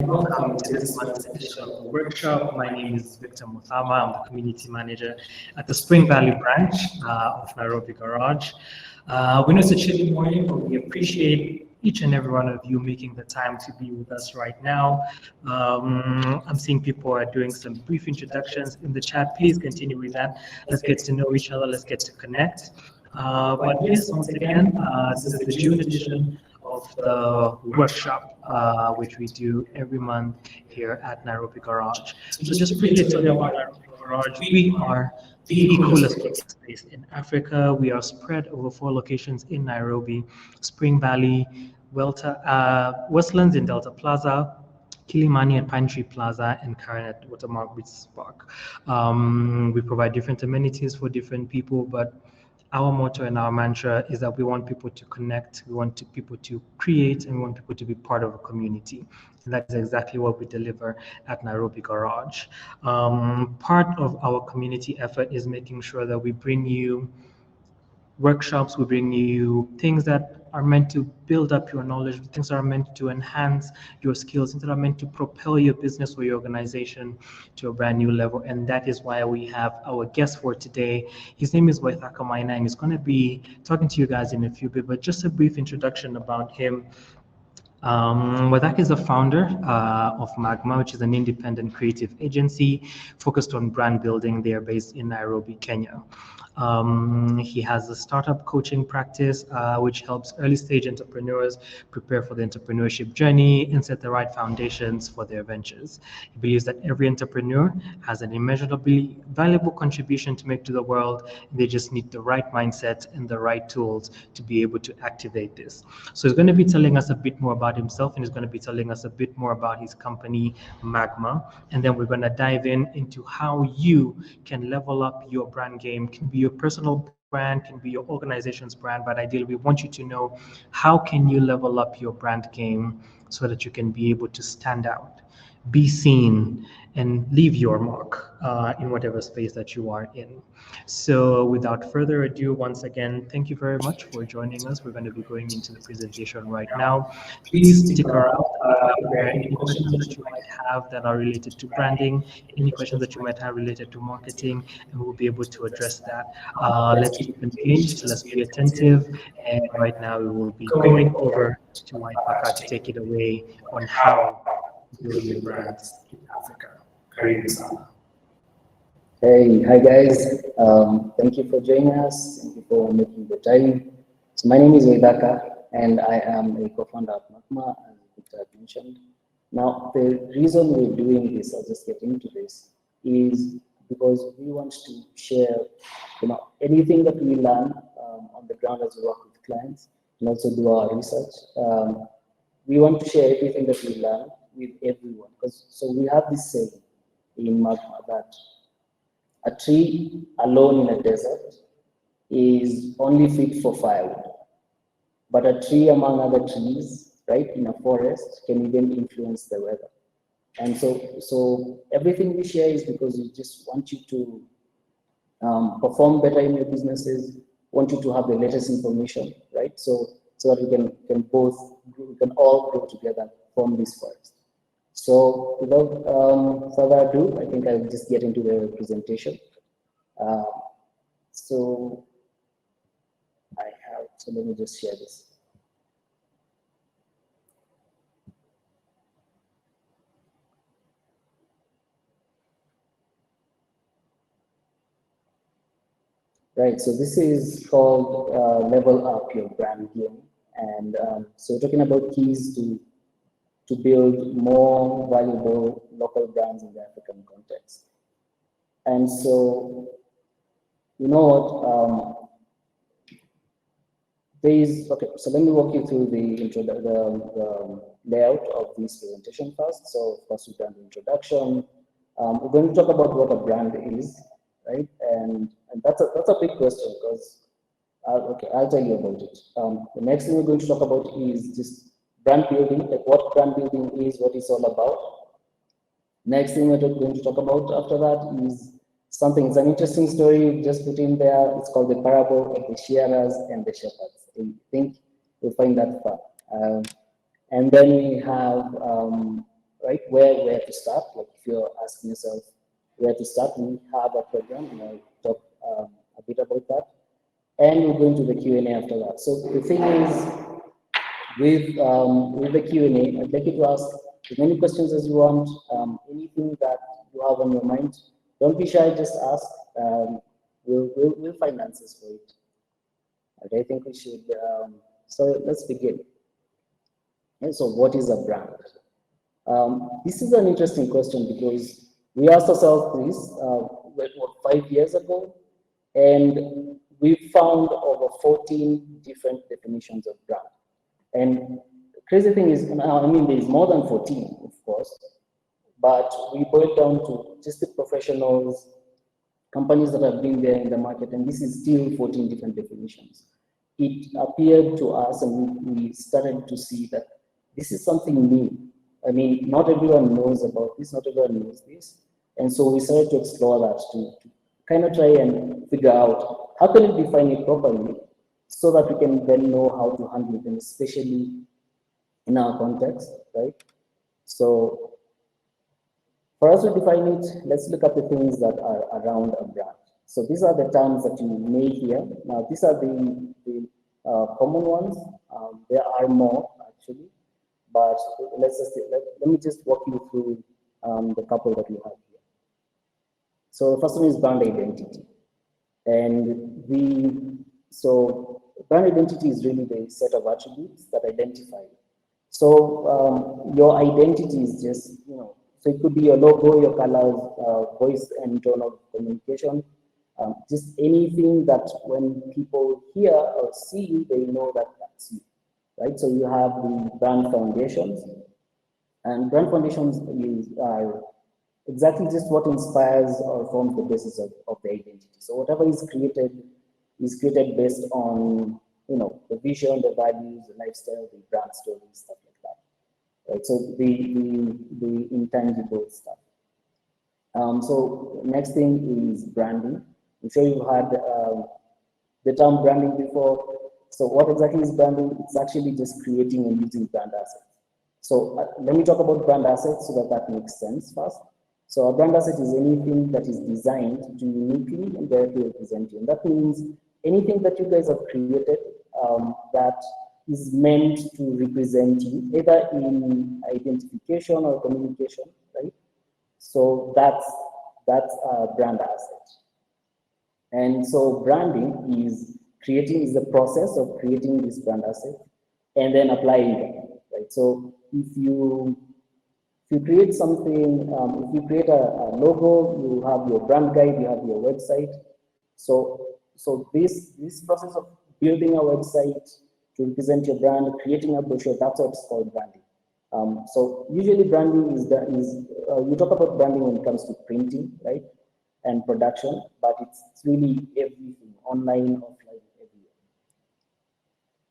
Welcome to this month's edition of the workshop. My name is Victor Muthama. I'm the community manager at the Spring Valley branch of Nairobi Garage. We know it's a chilly morning, but we appreciate each and every one of you making the time to be with us right now. I'm seeing people are doing some brief introductions in the chat. Please continue with that. Let's get to know each other. Let's get to connect. But yes, once again, this is the June edition of the workshop, which we do every month here at Nairobi Garage. So just briefly tell you about Nairobi Garage. We are the coolest working space in Africa. We are spread over 4 locations in Nairobi: Spring Valley, Westlands in Delta Plaza, Kilimani at Pine Tree Plaza, and Karen at Watermark Beach Park. We provide different amenities for different people, but our motto and our mantra is that we want people to connect, we want people to create, and we want people to be part of a community. And that is exactly what we deliver at Nairobi Garage. Part of our community effort is making sure that we bring you workshops, we bring you things that are meant to build up your knowledge, things that are meant to enhance your skills, things that are meant to propel your business or your organization to a brand new level. And that is why we have our guest for today. His name is Waithaka Maina, and he's going to be talking to you guys in a few bit, but just a brief introduction about him. Waithaka is the founder of Magma, which is an independent creative agency focused on brand building. They are based in Nairobi, Kenya. He has a startup coaching practice, which helps early stage entrepreneurs prepare for the entrepreneurship journey and set the right foundations for their ventures. He believes that every entrepreneur has an immeasurably valuable contribution to make to the world. They just need the right mindset and the right tools to be able to activate this. So he's going to be telling us a bit more about himself, and he's going to be telling us a bit more about his company, Magma. And then we're going to dive into how you can level up your brand game. Can be your personal brand, can be your organization's brand, but ideally we want you to know how can you level up your brand game so that you can be able to stand out, be seen, and leave your mark in whatever space that you are in. So without further ado, once again, thank you very much for joining us. We're going to be going into the presentation right now. Please stick around. If there are any questions that you might have that are related to branding, any questions that you might have related to marketing, and we'll be able to address that. Let's keep engaged, let's be attentive, and right now we will be going over to Waithaka to take it away on how building brands in Africa. Karibu sana. Hey, hi guys. Thank you for joining us. Thank you for making the time. So my name is Waithaka, and I am a co-founder of Magma, as Victor mentioned. Now, the reason we're doing this, I'll just get into this, is because we want to share, anything that we learn on the ground as we work with clients, and also do our research. We want to share everything that we learn with everyone, so we have this saying in Magma that a tree alone in a desert is only fit for firewood, but a tree among other trees, right, in a forest can even influence the weather. And so everything we share is because we just want you to perform better in your businesses, want you to have the latest information, right? So that we can all grow together from this forest. So without further ado, I think I'll just get into the presentation. So let me just share this. Right, so this is called Level Up Your Brand Game. And so we're talking about keys to build more valuable local brands in the African context. And so, you know what, so let me walk you through the layout of this presentation first. So first we've done the introduction. We're going to talk about what a brand is, right? And that's a big question because, I'll tell you about it. The next thing we're going to talk about is just brand building, like what brand building is, what it's all about. Next thing we're going to talk about after that is it's an interesting story just put in there. It's called the parable of the Shielas and the shepherds. I think you'll find that fun. And then we have right? Where to start? Like if you're asking yourself where to start, we have a program, and I'll talk a bit about that. And we'll go into the Q&A after that. So the thing is, with the Q&A, I'd like you to ask as many questions as you want, anything that you have on your mind. Don't be shy, just ask. We'll find answers for it. Okay, I think we should, so let's begin. And so what is a brand? This is an interesting question because we asked ourselves this, 5 years ago, and we found over 14 different definitions of brand. And the crazy thing is, I mean, there's more than 14, of course, but we boiled down to just the professionals, companies that have been there in the market, and this is still 14 different definitions. It appeared to us, and we started to see that this is something new. I mean, not everyone knows about this, not everyone knows this. And so we started to explore that to kind of try and figure out how can we define it properly so that we can then know how to handle it, and especially in our context, right? So for us to define it, let's look at the things that are around a brand. So these are the terms that you may hear. Now, these are the common ones. There are more, actually. But let me just walk you through the couple that we have here. So the first one is brand identity. And so brand identity is really the set of attributes that identify you. So your identity is just, so it could be your logo, your colors, voice and tone of communication, just anything that when people hear or see you, they know that that's you, right? So you have the brand foundations, and brand foundations are exactly just what inspires or forms the basis of the identity. So whatever is created based on, the vision, the values, the lifestyle, the brand story, stuff like that, right? So the intangible stuff. So next thing is branding. I'm sure you've heard the term branding before. So what exactly is branding? It's actually just creating and using brand assets. So let me talk about brand assets so that makes sense first. So a brand asset is anything that is designed to uniquely and directly represent you. And that means anything that you guys have created that is meant to represent you, either in identification or communication, right? So that's a brand asset. And so branding is the process of creating this brand asset and then applying it, right? So if you create something, if you create a logo, you have your brand guide, you have your website. So this process of building a website to represent your brand, creating a brochure, that's what's called branding. So usually branding we talk about branding when it comes to printing, right, and production, but it's really everything, online, offline, everywhere.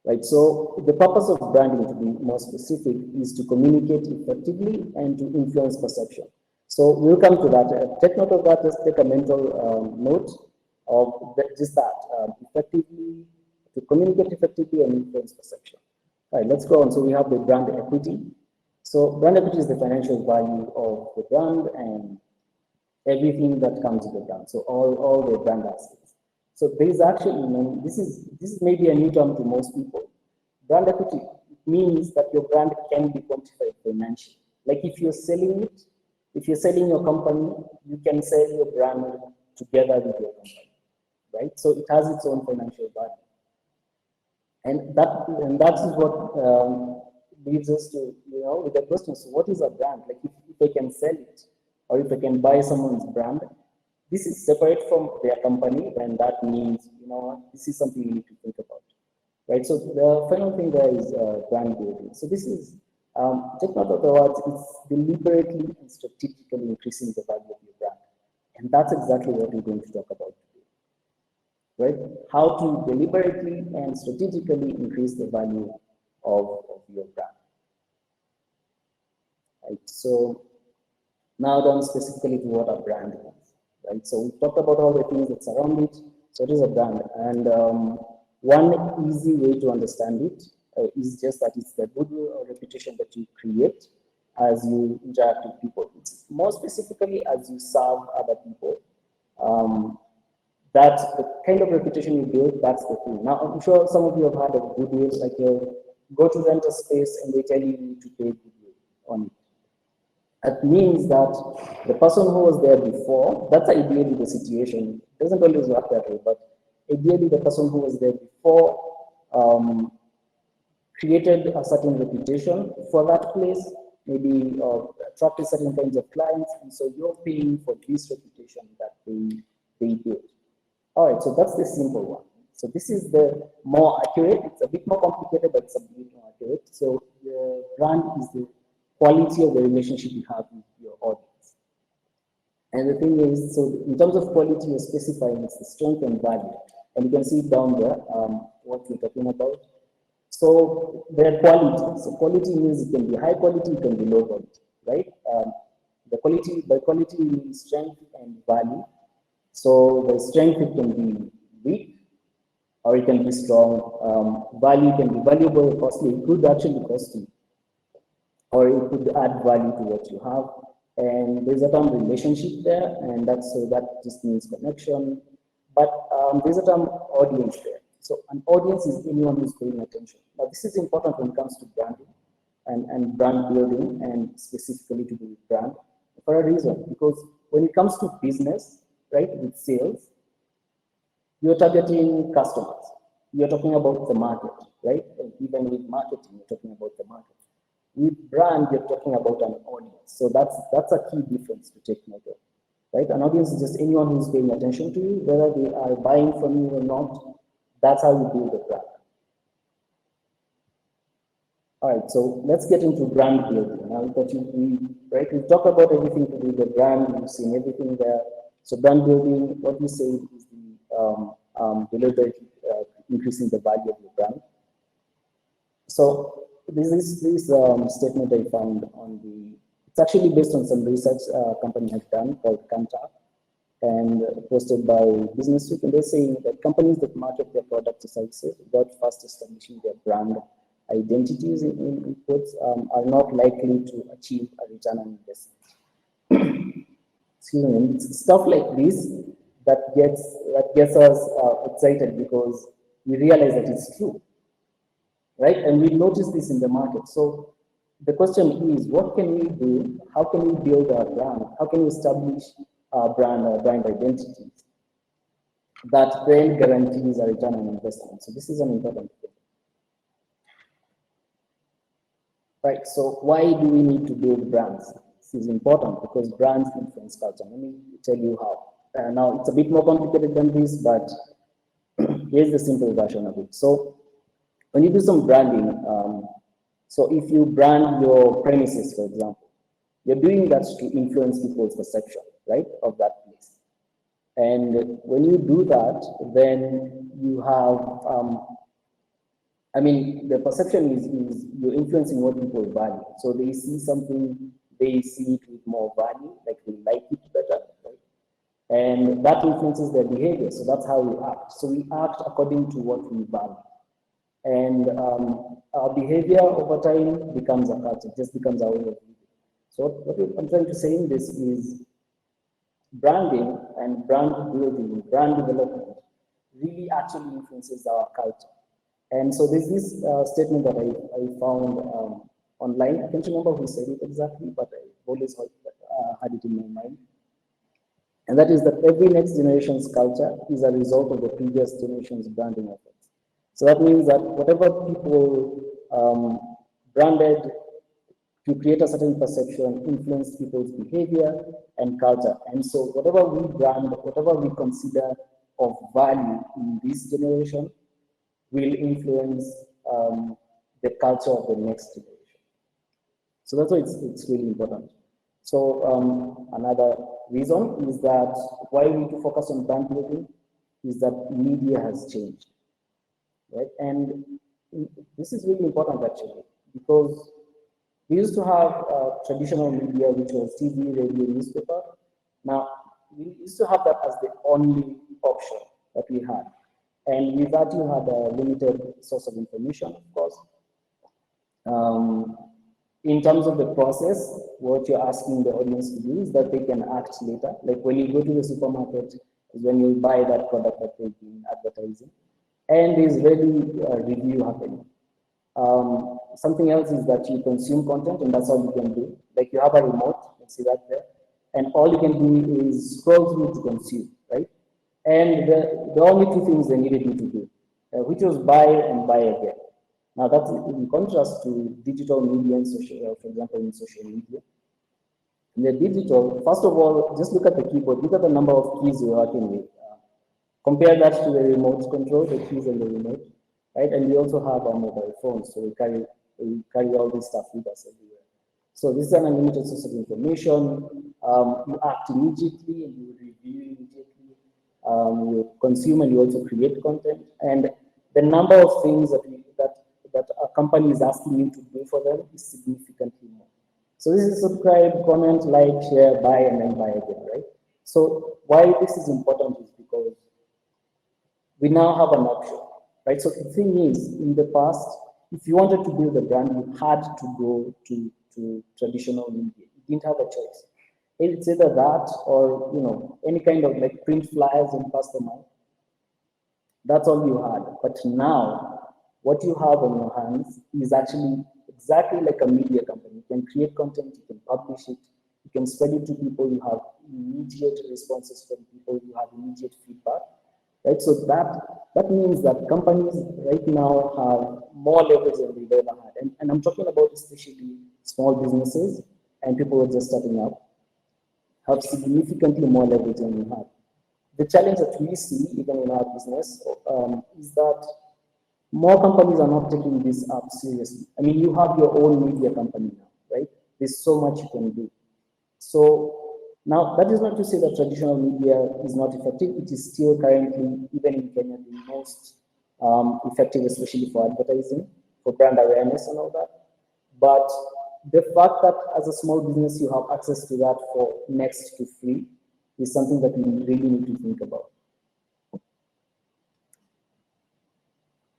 Right, so the purpose of branding, to be more specific, is to communicate effectively and to influence perception. So we'll come to that. Take note of that, just take a mental note of just that, effectively, to communicate effectively and influence perception. All right, let's go on. So we have the brand equity. So brand equity is the financial value of the brand and everything that comes with the brand. So all the brand assets. So there's actually, this is maybe a new term to most people. Brand equity means that your brand can be quantified financially. Like if you're selling it, if you're selling your company, you can sell your brand together with your company, right? So it has its own financial value. And that is what leads us to, with the question, so what is a brand? Like if I can sell it, or if I can buy someone's brand, this is separate from their company, and that means, this is something you need to think about, right? So the final thing there is brand building. So this is, take note of the words, it's deliberately and strategically increasing the value of your brand. And that's exactly what we're going to talk about today, right? How to deliberately and strategically increase the value of your brand. Right, so now down specifically to what a brand is, right? So we talked about all the things that surround it. So it is a brand, and one easy way to understand it is just that it's the goodwill or reputation that you create as you interact with people. It's more specifically as you serve other people. That's the kind of reputation you build, that's the thing. Now, I'm sure some of you have heard of goodwill, like you go to rent a space and they tell you to pay goodwill on it. That means that the person who was there before, that's ideally the situation. It doesn't always work that way, but ideally the person who was there before created a certain reputation for that place, maybe attracted certain kinds of clients, and so you're paying for this reputation that they built. All right, so that's the simple one. So this is the more accurate. It's a bit more complicated, but it's a bit more accurate. So the brand is the quality of the relationship you have with your audience. And the thing is, so in terms of quality, you're specifying it's the strength and value. And you can see it down there, what we're talking about. So their quality. So quality means it can be high quality, it can be low quality, right? The quality, by quality means strength and value. So by strength, it can be weak, or it can be strong. Value can be valuable or costly. It could actually cost you, or it could add value to what you have. And there's a term relationship there, and that's so that just means connection. But there's a term audience there. So an audience is anyone who's paying attention. Now this is important when it comes to branding and brand building, and specifically to do with brand for a reason. Because when it comes to business, right, with sales, you're targeting customers. You're talking about the market, right? And even with marketing, you're talking about the market. With brand, you're talking about an audience. So that's a key difference to take note of, right? An audience is just anyone who's paying attention to you, whether they are buying from you or not. That's how you build a brand. All right, so let's get into brand building. Now that we've talked about everything to do with the brand, we've seen everything there. So brand building, what we say is the deliberately increasing the value of your brand. So this statement I found on it's actually based on some research a company has done called Kantar, and posted by Business Week, and they're saying that companies that market their products or services without first establishing their brand identities in quotes are not likely to achieve a return on investment. Excuse me. It's stuff like this that gets us excited, because we realize that it's true, right? And we notice this in the market. So the question is, what can we do? How can we build our brand? How can we establish our brand identity that then guarantees a return on investment? So this is an important thing. Right, so why do we need to build brands? This is important because brands influence culture. Let me tell you how. Now, it's a bit more complicated than this, but here's the simple version of it. So when you do some branding, so if you brand your premises, for example, you're doing that to influence people's perception, right, of that place. And when you do that, then you have, the perception is you're influencing what people value. So they see something, they see it with more value, like they like it better, right? And that influences their behavior. So that's how we act. So we act according to what we value. And our behavior over time becomes a culture, just becomes our way of living. So what I'm trying to say in this is branding and brand building, brand development really actually influences our culture. And so there's this statement that I found online. I can't remember who said it exactly, but I always had it in my mind. And that is that every next generation's culture is a result of the previous generation's branding efforts. So that means that whatever people branded to create a certain perception influence people's behavior and culture. And so whatever we brand, whatever we consider of value in this generation will influence the culture of the next generation. So that's why it's really important. So another reason is that why we need to focus on brand building is that media has changed, right? And this is really important actually, because we used to have traditional media, which was TV, radio, newspaper. Now, we used to have that as the only option that we had. And with that, you had a limited source of information, of course. In terms of the process, what you're asking the audience to do is that they can act later. Like when you go to the supermarket, is when you buy that product that they've been advertising, and there's really a review happening. Something else is that you consume content, and that's all you can do. Like you have a remote, you can see that there, and all you can do is scroll through to consume, right? And the only two things they needed you to do, which was buy and buy again. Now that's in contrast to digital media and social, for example, in social media. In the digital, first of all, just look at the keyboard, look at the number of keys you're working with. Compare that to the remote control, the keys on the remote, right? And we also have our mobile phones, so we carry all this stuff with us everywhere. So this is an unlimited source of information. You act immediately and you review immediately. You consume and you also create content. And the number of things that a company is asking you to do for them is significantly more. So this is subscribe, comment, like, share, buy, and then buy again, right? So why this is important is because we now have an option, right? So the thing is, in the past, if you wanted to build a brand, you had to go to traditional media. You didn't have a choice. It's either that or any kind of like print flyers and pass them out. That's all you had. But now, what you have on your hands is actually exactly like a media company. You can create content, you can publish it, you can spread it to people, you have immediate responses from people, you have immediate feedback. Right, so that means that companies right now have more leverage than they've ever had, and I'm talking about especially small businesses and people who are just starting up have significantly more leverage than we have. The challenge that we see even in our business is that more companies are not taking this up seriously. I mean, you have your own media company now, right? There's so much you can do. So now, that is not to say that traditional media is not effective. It is still currently, even in Kenya, the most effective, especially for advertising, for brand awareness and all that. But the fact that as a small business, you have access to that for next to free is something that we really need to think about.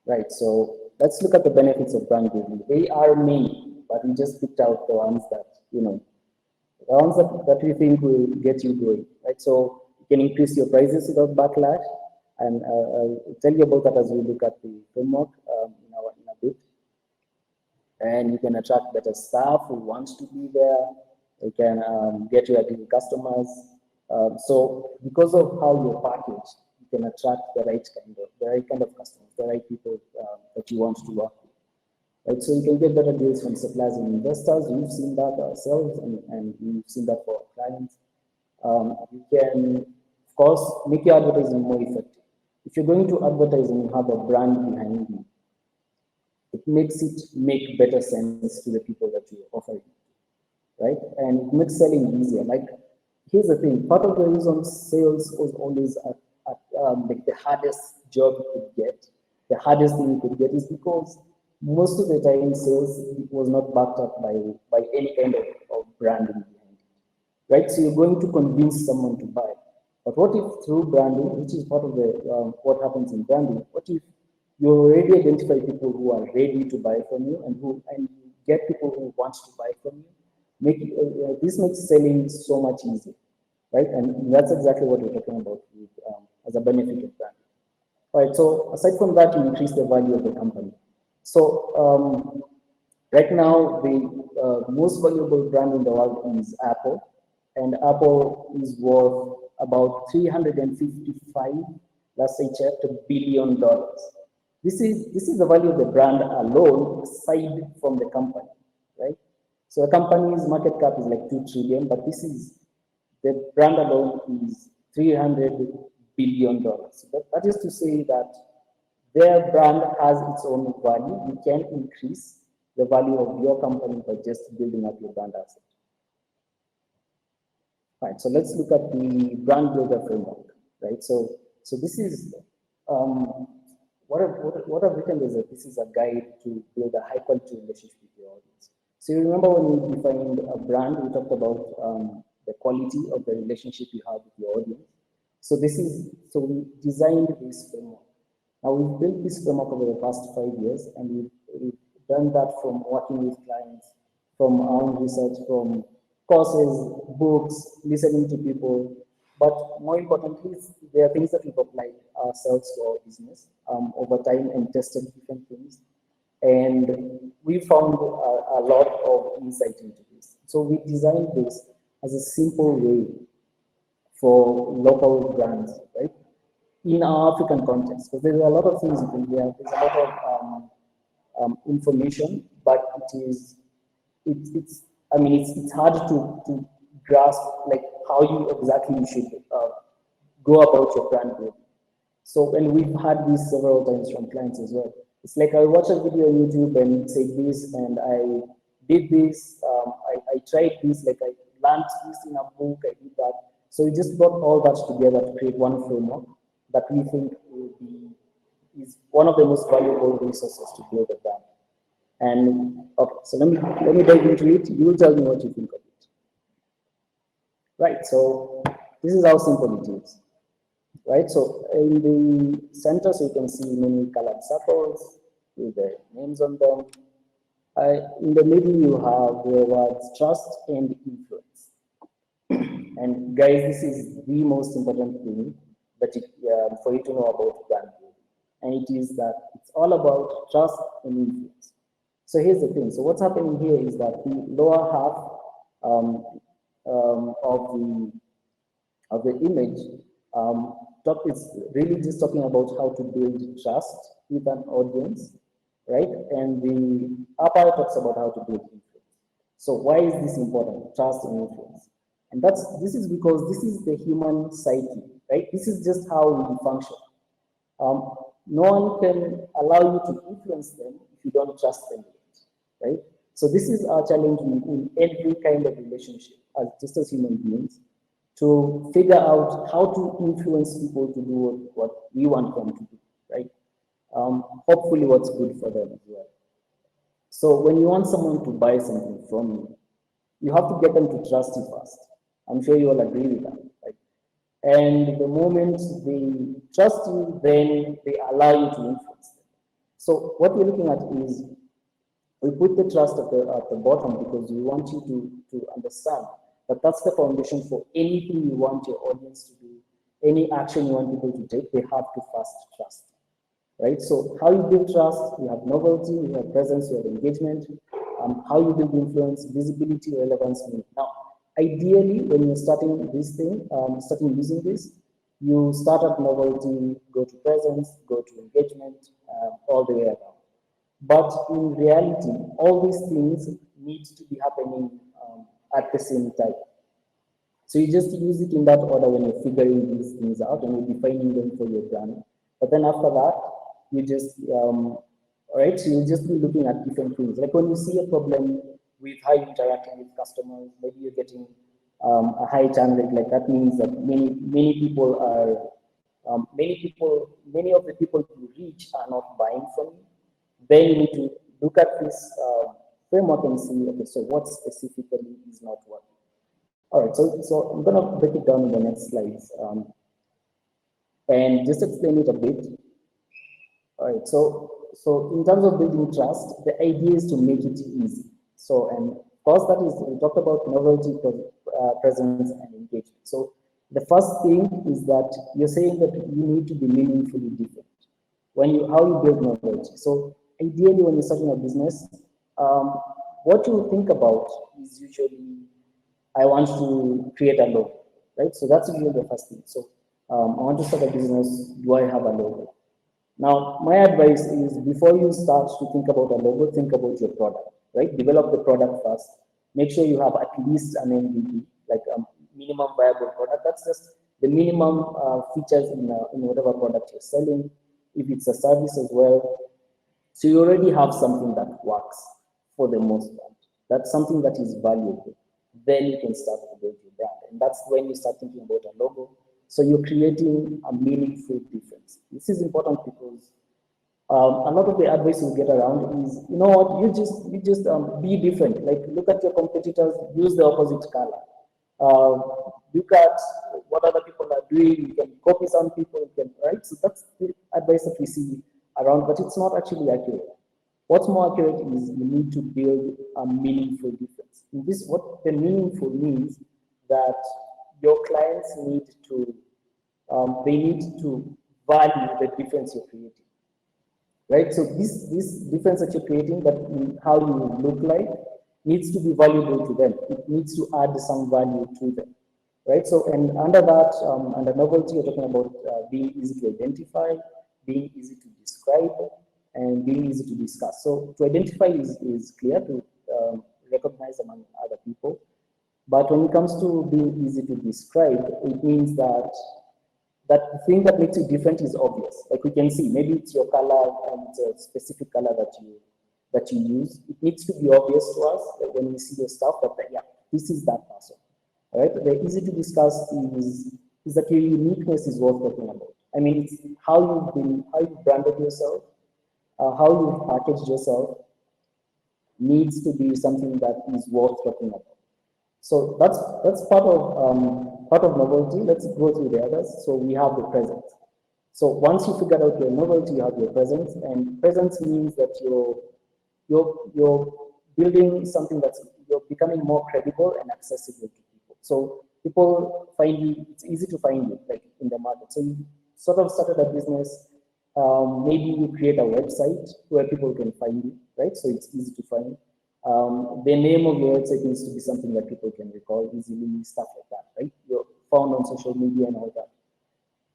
Right, so let's look at the benefits of brand building. They are many, but we just picked out the ones that, the ones that we think will get you going, right? So you can increase your prices without backlash, and I'll tell you about that as we look at the framework in a bit. And you can attract better staff who wants to be there. You can get your ideal customers. So because of how you're packaged, you can attract the right kind of customers, the right people that you want to work with. Right, so you can get better deals from suppliers and investors. We've seen that ourselves, and we've seen that for our clients. You can, of course, make your advertising more effective. If you're going to advertise and you have a brand behind you, it makes it make better sense to the people that you're offering, right? And it makes selling easier. Like, here's the thing: part of the reason sales was always like the hardest job you could get, the hardest thing you could get, is because most of the time sales was not backed up by any kind of branding behind it, right? So you're going to convince someone to buy. But what if through branding, which is part of the what happens in branding, what if you already identify people who are ready to buy from you and you get people who want to buy from you? This makes selling so much easier, right? And that's exactly what we're talking about with, as a benefit of branding. All right, so aside from that, you increase the value of the company. So right now, the most valuable brand in the world is Apple, and Apple is worth about 355, last I checked, $1 billion. This is the value of the brand alone, aside from the company, right? So the company's market cap is like 2 trillion, but the brand alone is $300 billion. So that is to say that their brand has its own value. You can increase the value of your company by just building up your brand asset. Right, so let's look at the brand builder framework, right? So this is what I've written is that this is a guide to build a high quality relationship with your audience. So you remember when we defined a brand, we talked about the quality of the relationship you have with your audience. So we designed this framework. Now we've built this framework over the past 5 years, and we've done that from working with clients from our own research, from courses, books, listening to people. But more importantly, there are things that we've applied ourselves to our business over time and tested different things. And we found a lot of insight into this. So we designed this as a simple way for local brands, right? In our African context, because there's a lot of things you can hear, there's a lot of information, but it's I mean, it's hard to grasp like how you exactly should go about your brand building. So, and we've had this several times from clients as well. It's like I watch a video on YouTube and say this, and I did this, I tried this, like I learned this in a book, I did that. So we just brought all that together to create one framework that we think is one of the most valuable resources to build a brand. And okay, so let me dive into it. You will tell me what you think of it. Right, so this is how simple it is. Right, so in the center, so you can see many colored circles with the names on them. In the middle, you have the words trust and influence. And guys, this is the most important thing that for you to know about brand building. And it is that it's all about trust and influence. So here's the thing. So what's happening here is that the lower half of the image is really just talking about how to build trust with an audience, right? And the upper talks about how to build influence. So why is this important? Trust and influence. And this is because this is the human psyche, right? This is just how we function. No one can allow you to influence them if you don't trust them yet, right? So this is our challenge in every kind of relationship, just as human beings, to figure out how to influence people to do what we want them to do, right? Hopefully what's good for them as well. So when you want someone to buy something from you, you have to get them to trust you first. I'm sure you all agree with that, right? And the moment they trust you, then they allow you to influence them. So what we're looking at is we put the trust at the bottom because we want you to understand that that's the foundation for anything you want your audience to do, any action you want people to take, they have to first trust, right? So how you build trust, you have novelty, you have presence, you have engagement. How you build influence, visibility, relevance. Now, ideally, when you're starting this thing, starting using this, you start at novelty, go to presence, go to engagement, all the way around. But in reality, all these things need to be happening at the same time. So you just use it in that order when you're figuring these things out and you're defining them for your brand. But then after that, you just, all right, so you'll just be looking at different things. Like when you see a problem with how you're interacting with customers, maybe you're getting a high churn rate, like that means that many people are, many of the people you reach are not buying from you. Then you need to look at this framework and see, okay, so what specifically is not working. All right, so I'm gonna break it down in the next slides and just explain it a bit. All right, so in terms of building trust, the idea is to make it easy. So, and first that is, we talked about novelty, presence, and engagement. So the first thing is that you're saying that you need to be meaningfully different. How you build novelty. So ideally, when you're starting a business, what you think about is usually, I want to create a logo, right? So that's usually the first thing. So I want to start a business, do I have a logo? Now, my advice is before you start to think about a logo, think about your product, right? Develop the product first. Make sure you have at least an MVP, like a minimum viable product. That's just the minimum features in whatever product you're selling. If it's a service as well. So you already have something that works for the most part. That's something that is valuable. Then you can start to build your brand. And that's when you start thinking about a logo. So you're creating a meaningful difference. This is important because a lot of the advice you get around is, you know what, you just be different. Like look at your competitors, use the opposite color. Look at what other people are doing. You can copy some people, you can, right? So that's the advice that we see around, but it's not actually accurate. What's more accurate is you need to build a meaningful difference. In this, what the meaningful means that your clients need to, they need to value the difference you're creating, right? So this difference that you're creating, but in how you look like, needs to be valuable to them. It needs to add some value to them, right? So, and under that, under novelty, you're talking about being easy to identify, being easy to describe, and being easy to discuss. So to identify is clear, to recognize among other people. But when it comes to being easy to describe, it means that the thing that makes you different is obvious. Like we can see, maybe it's your color and it's a specific color that you use. It needs to be obvious to us, like when we see your stuff, that yeah, this is that person. All right? The easy to discuss is that your uniqueness is worth talking about. I mean, it's how you branded yourself, how you've packaged yourself needs to be something that is worth talking about. So that's part of novelty. Let's go through the others. So we have the presence. So once you figure out your novelty, you have your presence, and presence means that you're building something you're becoming more credible and accessible to people. So people find you, it's easy to find you, like in the market. So you sort of started a business. Maybe you create a website where people can find you, right? So it's easy to find. The name of your website needs to be something that people can recall easily, stuff like that, right? You're found on social media and all that.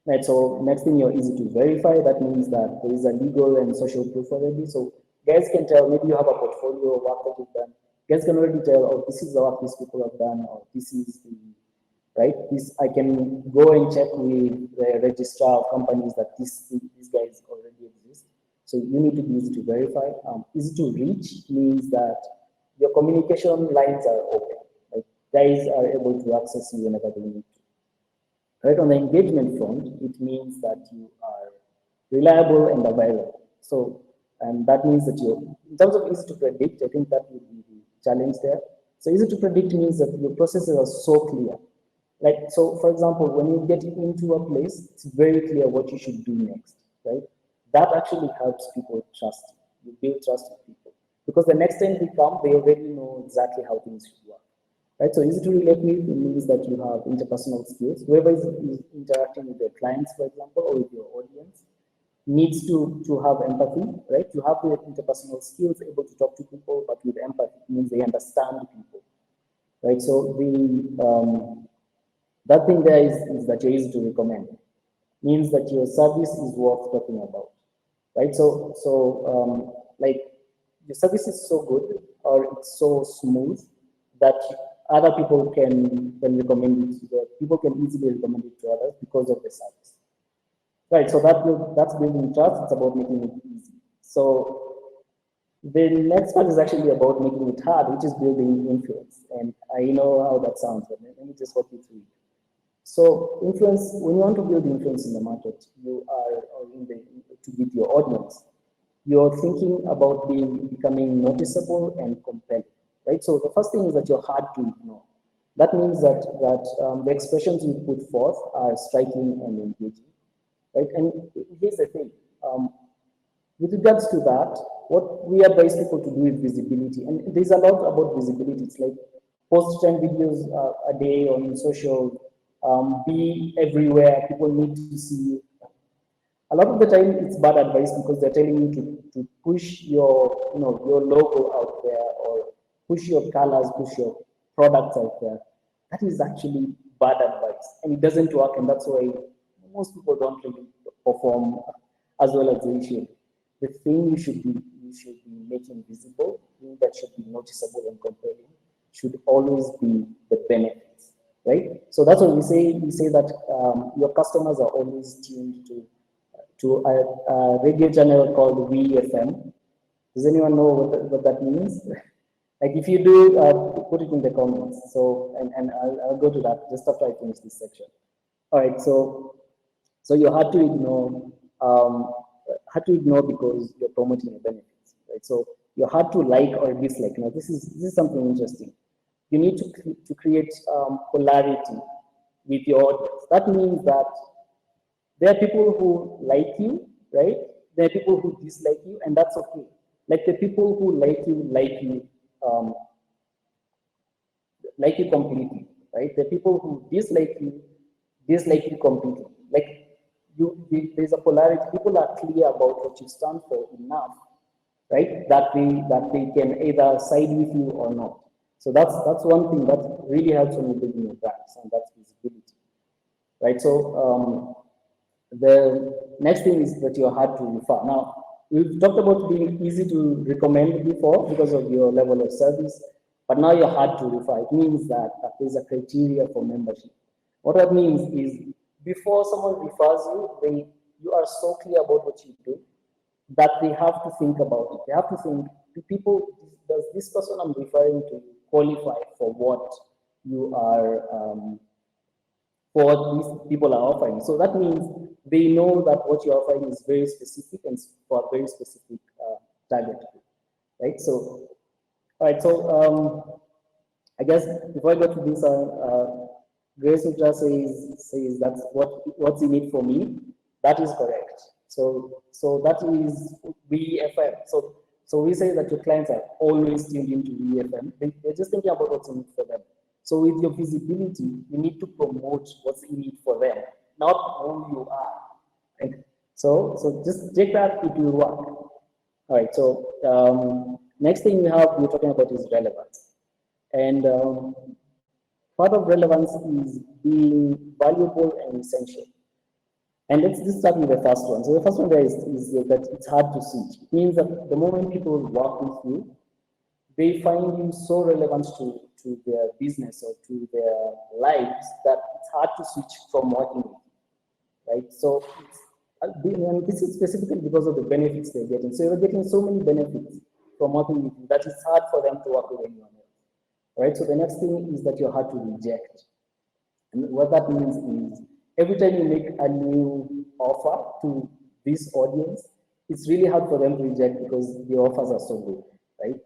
Right, so next thing, you're easy to verify. That means that there is a legal and social proof already. So guys can tell, maybe you have a portfolio of work that you've done. Guys can already tell, oh, this is the work these people have done, or this is the, right? This, I can go and check with the registrar of companies that these guys already exist. So you need to be easy to verify. Easy to reach means that your communication lines are open. Like guys are able to access you whenever they need to. Right, on the engagement front, it means that you are reliable and available. So, and that means that in terms of easy to predict, I think that would be the challenge there. So easy to predict means that your processes are so clear. Like, so for example, when you get into a place, it's very clear what you should do next, right? That actually helps people trust you. You build trust with people. Because the next time they come, they already know exactly how things should work. Right, so easy to relate with means that you have interpersonal skills. Whoever is interacting with their clients, for example, or with your audience, needs to have empathy, right? You have the interpersonal skills, able to talk to people, but with empathy means they understand people, right? So that thing there is that you're easy to recommend. Means that your service is worth talking about, right? So like your service is so good or it's so smooth that other people can recommend it. People can easily recommend it to others because of the service, right? So that's building trust. It's about making it easy. So the next part is actually about making it hard, which is building influence. And I know how that sounds, but let me just walk you through it. So influence, when you want to build influence in the market, you are, or with your audience, you're thinking about becoming noticeable and compelling, right? So the first thing is that you're hard to ignore. That means that the expressions you put forth are striking and engaging, right? And here's the thing, with regards to that, what we advise people to do is visibility, and there's a lot about visibility. It's like post 10 videos a day on social, be everywhere. People need to see you. A lot of the time, it's bad advice because they're telling you to push your logo out there, or push your colors, push your products out there. That is actually bad advice, and it doesn't work, and that's why most people don't really perform as well as they should. The thing you should be making visible, the thing that should be noticeable and compelling, should always be the benefits, right? So that's what we say. We say that your customers are always tuned to a radio channel called VFM. Does anyone know what that means? Like if you do, put it in the comments. So and I'll go to that just after I finish this section. All right. So you're hard to ignore. Hard to ignore because you're promoting your benefits, right? So you're hard to like or dislike. Now this is something interesting. You need to create polarity with your audience. That means that there are people who like you, right? There are people who dislike you, and that's okay. Like the people who like you completely, right? The people who dislike you completely. Like there's a polarity. People are clear about what you stand for enough, right? That they can either side with you or not. So that's one thing that really helps when you build your brands, and that's visibility, right? So the next thing is that you're hard to refer. Now, we've talked about being easy to recommend before because of your level of service, but now you're hard to refer. It means that there's a criteria for membership. What that means is before someone refers you, you are so clear about what you do that they have to think about it. They have to think, do people, does this person I'm referring to qualify for what you are for what these people are offering. So that means they know that what you're offering is very specific and for a very specific target group, right? So, all right, so I guess before I go to this, Grace Utra says that's what's in it for me. That is correct. So that is VFM. So we say that your clients are always tuned into VFM. They're just thinking about what's in it for them. So with your visibility, you need to promote what's in it for them, not who you are. Right? So just check that it will work. All right. So next thing we're talking about is relevance, and part of relevance is being valuable and essential. And let's just start with the first one. So the first one there is that it's hard to switch. It means that the moment people work with you, they find you so relevant to their business or to their lives that it's hard to switch from working with you, right? So and this is specifically because of the benefits they're getting. So you're getting so many benefits from working with you that it's hard for them to work with anyone else, right? So the next thing is that you're hard to reject. And what that means is every time you make a new offer to this audience, it's really hard for them to reject because the offers are so good, right?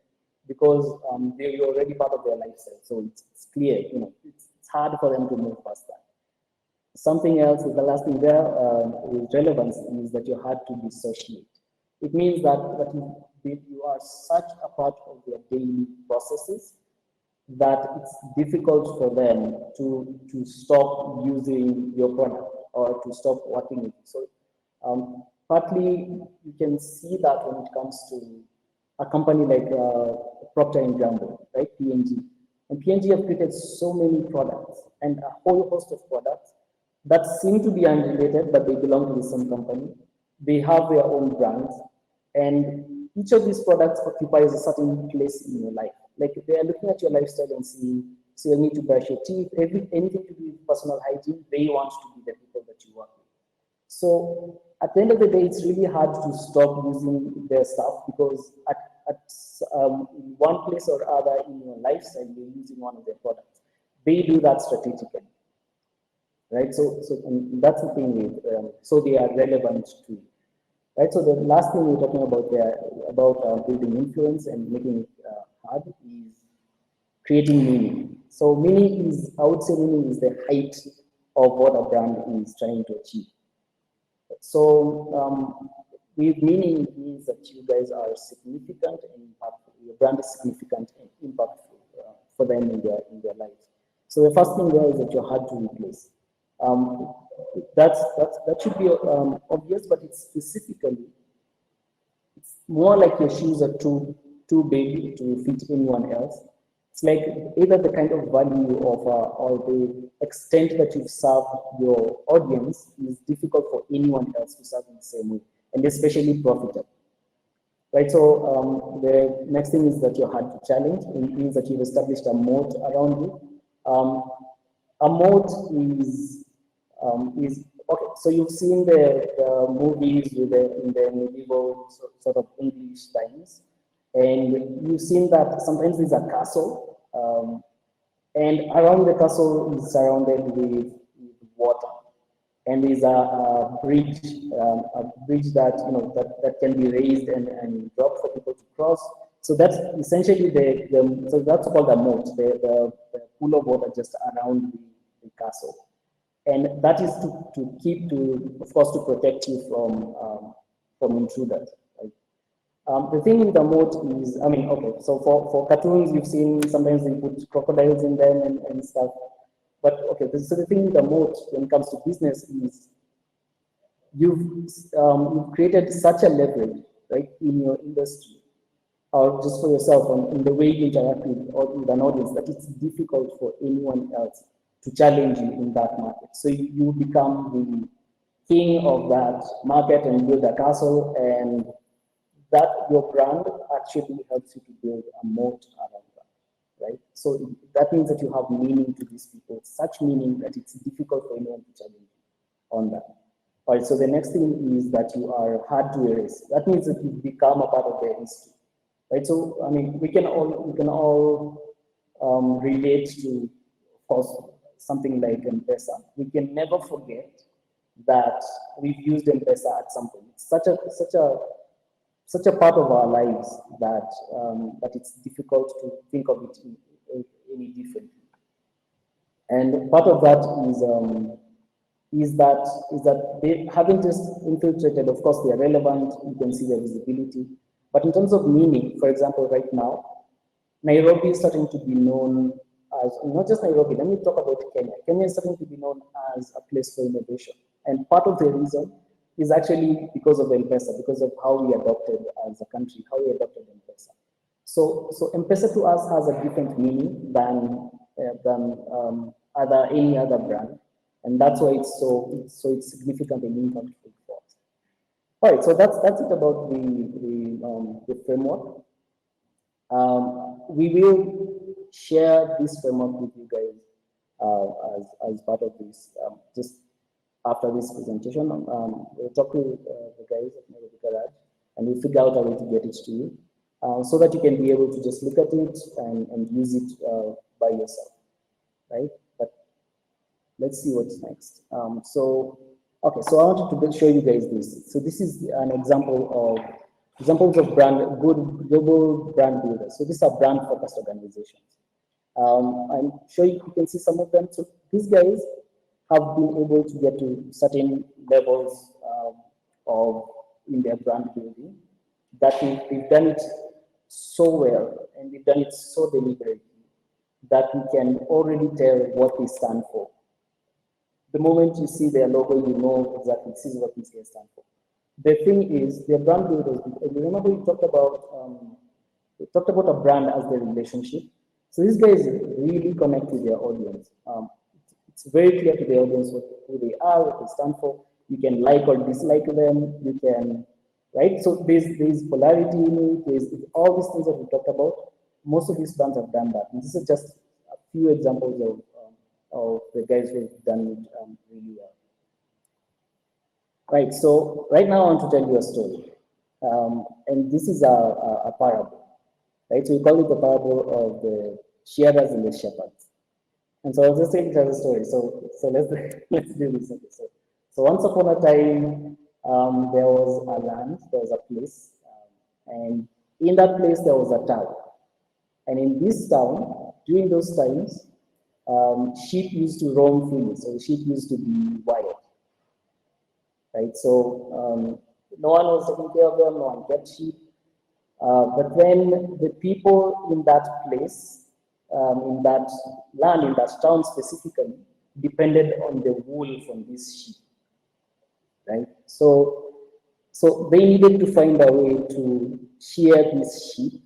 Because they're already part of their lifestyle. So it's clear, it's hard for them to move past that. Something else is the last thing there with relevance is that you're hard to dissociate. It means that you are such a part of their daily processes that it's difficult for them to stop using your product or to stop working with you. So partly you can see that when it comes to a company like Procter & Gamble, right, P&G. And P&G have created so many products and a whole host of products that seem to be unrelated, but they belong to the same company. They have their own brands, and each of these products occupies a certain place in your life. Like they are looking at your lifestyle and seeing, so you need to brush your teeth, anything to do with personal hygiene, they want to be the people that you work with. So at the end of the day, it's really hard to stop using their stuff because at one place or other in your lifestyle, you're using one of their products. They do that strategically, right? So that's the thing with, so they are relevant to you, right? So the last thing we're talking about there, about building influence and making it hard is creating meaning. So meaning is, I would say meaning is the height of what a brand is trying to achieve. So with meaning, it means that you guys are significant and impactful. Your brand is significant and impactful for them in their lives. So the first thing there is that you're hard to replace. That should be obvious, but it's specifically, it's more like your shoes are too big to fit anyone else. It's like either the kind of value you offer or the extent that you've served your audience is difficult for anyone else to serve in the same way, and especially profitable. Right, so the next thing is that you're hard to challenge. It means that you've established a moat around you. A moat is okay. So you've seen the movies in the medieval sort of English times, and you've seen that sometimes there's a castle, and around the castle is surrounded with water, and there's a bridge that that can be raised and dropped for people to cross. So that's essentially so that's called a moat, the pool of water just around the castle, and that is of course to protect you from intruders. Right? The thing with the moat is, I mean, okay, so for cartoons, you've seen sometimes they put crocodiles in them and stuff. But okay, so the thing with the moat when it comes to business is you've created such a leverage, right, in your industry or just for yourself in the way you interact with an audience that it's difficult for anyone else to challenge you in that market. So you become the king of that market and build a castle, and that your brand actually helps you to build a moat around that, right? So that means that you have meaning to these people, such meaning that it's difficult for anyone to challenge you on that. All right, so the next thing is that you are hard to erase. That means that you've become a part of their history, right? So I mean, we can all relate to, of course, something like M-Pesa. We can never forget that we've used M-Pesa at some point. It's such a part of our lives that that it's difficult to think of it any differently. And part of that is that they haven't just infiltrated. Of course, they are relevant. You can see their visibility, but in terms of meaning, for example, right now, Nairobi is starting to be known as, not just Nairobi. Let me talk about Kenya. Kenya is starting to be known as a place for innovation, and part of the reason is actually because of M-Pesa, because of how we adopted as a country, how we adopted M-Pesa. So M-Pesa to us has a different meaning than any other brand, and that's why it's significant and impactful for us. All right, so that's it about the framework. We will share this framework with you guys as part of this. Just after this presentation, we'll talk to the guys at Nairobi Garage, and we'll figure out a way to get it to you, so that you can be able to just look at it and use it by yourself, right? But let's see what's next. Okay, so I wanted to show you guys this. So this is an examples of good global brand builders. So these are brand focused organizations. I'm sure you can see some of them. So these guys have been able to get to certain levels in their brand building, that they've done it so well and they've done it so deliberately that we can already tell what they stand for. The moment you see their logo, you know exactly this is what these guys stand for. The thing is, their brand builders. Remember, we talked about a brand as the relationship. So these guys really connect with their audience. It's very clear to the audience who they are, what they stand for. You can like or dislike them. You can, right? So there's polarity in it. There's all these things that we talked about. Most of these brands have done that. And this is just a few examples of the guys who have done it really well. Right. So right now I want to tell you a story, and this is a parable. Right. So we call it the parable of the Shielas and the shepherds. And so I'll just take it as a story. So let's do this. So once upon a time, there was a land, there was a place, and in that place there was a town. And in this town, during those times, sheep used to roam freely. So sheep used to be wild, right? So no one was taking care of them, no one kept sheep. But then the people in that place, in that land, in that town specifically, depended on the wool from these sheep, right? So they needed to find a way to shear these sheep,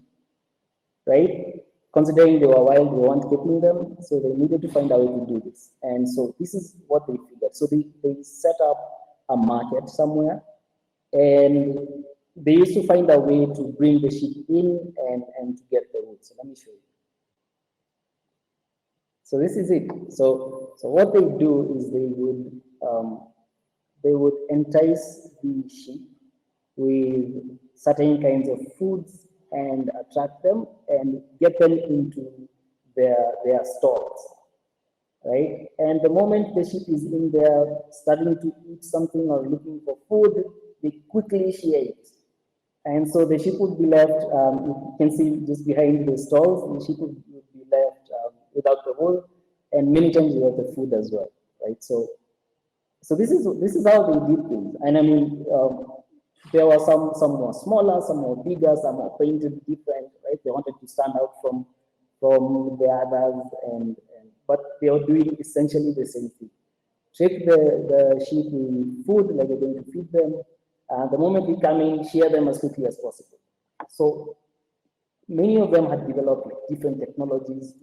right? Considering they were wild, they weren't keeping them, so they needed to find a way to do this. And so this is what they figured. So they set up a market somewhere, and they used to find a way to bring the sheep in and to get the wool. So let me show you. So this is it. So what they do is they would entice the sheep with certain kinds of foods and attract them and get them into their stalls, right? And the moment the sheep is in there starting to eat something or looking for food, they quickly shear it. And so the sheep would be left, you can see just behind the stalls, the sheep would be left without the wool, and many times without the food as well, right? So this is how they did things. And I mean, There were some more smaller, some more bigger, some more painted different, right? They wanted to stand out from the others, but they were doing essentially the same thing. Treat the sheep with food, like they're going to feed them. The moment they come in, shear them as quickly as possible. So many of them had developed like different technologies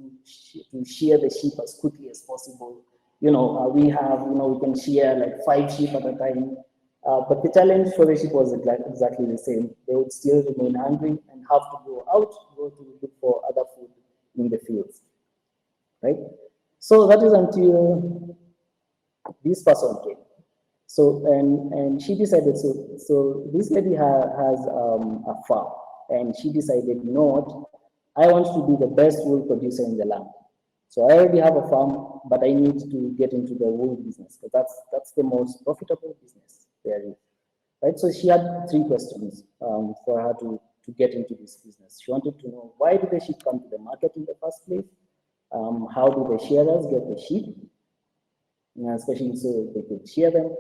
to shear the sheep as quickly as possible. We can shear like 5 sheep at a time. But the challenge for the sheep was exactly the same. They would still remain hungry and have to go to look for other food in the fields, right? So that is until this person came. So and she decided, so this lady has a farm, and she decided, you know what, I want to be the best wool producer in the land. So I already have a farm, but I need to get into the wool business because that's the most profitable business there is, right? So she had 3 questions for her to get into this business. She wanted to know, why did the sheep come to the market in the first place? How do the shearers get the sheep? Especially so they could shear them,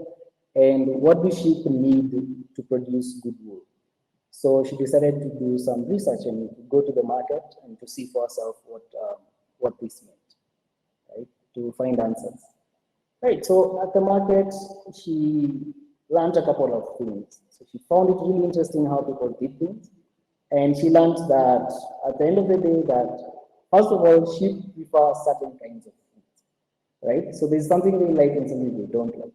and what do sheep need to produce good wool. So she decided to do some research and go to the market and to see for herself what this meant, right? To find answers. Right, so at the market, she learned a couple of things. So she found it really interesting how people did things, and she learned that at the end of the day, that first of all, sheep prefer certain kinds of food, right? So there's something they like and something they don't like,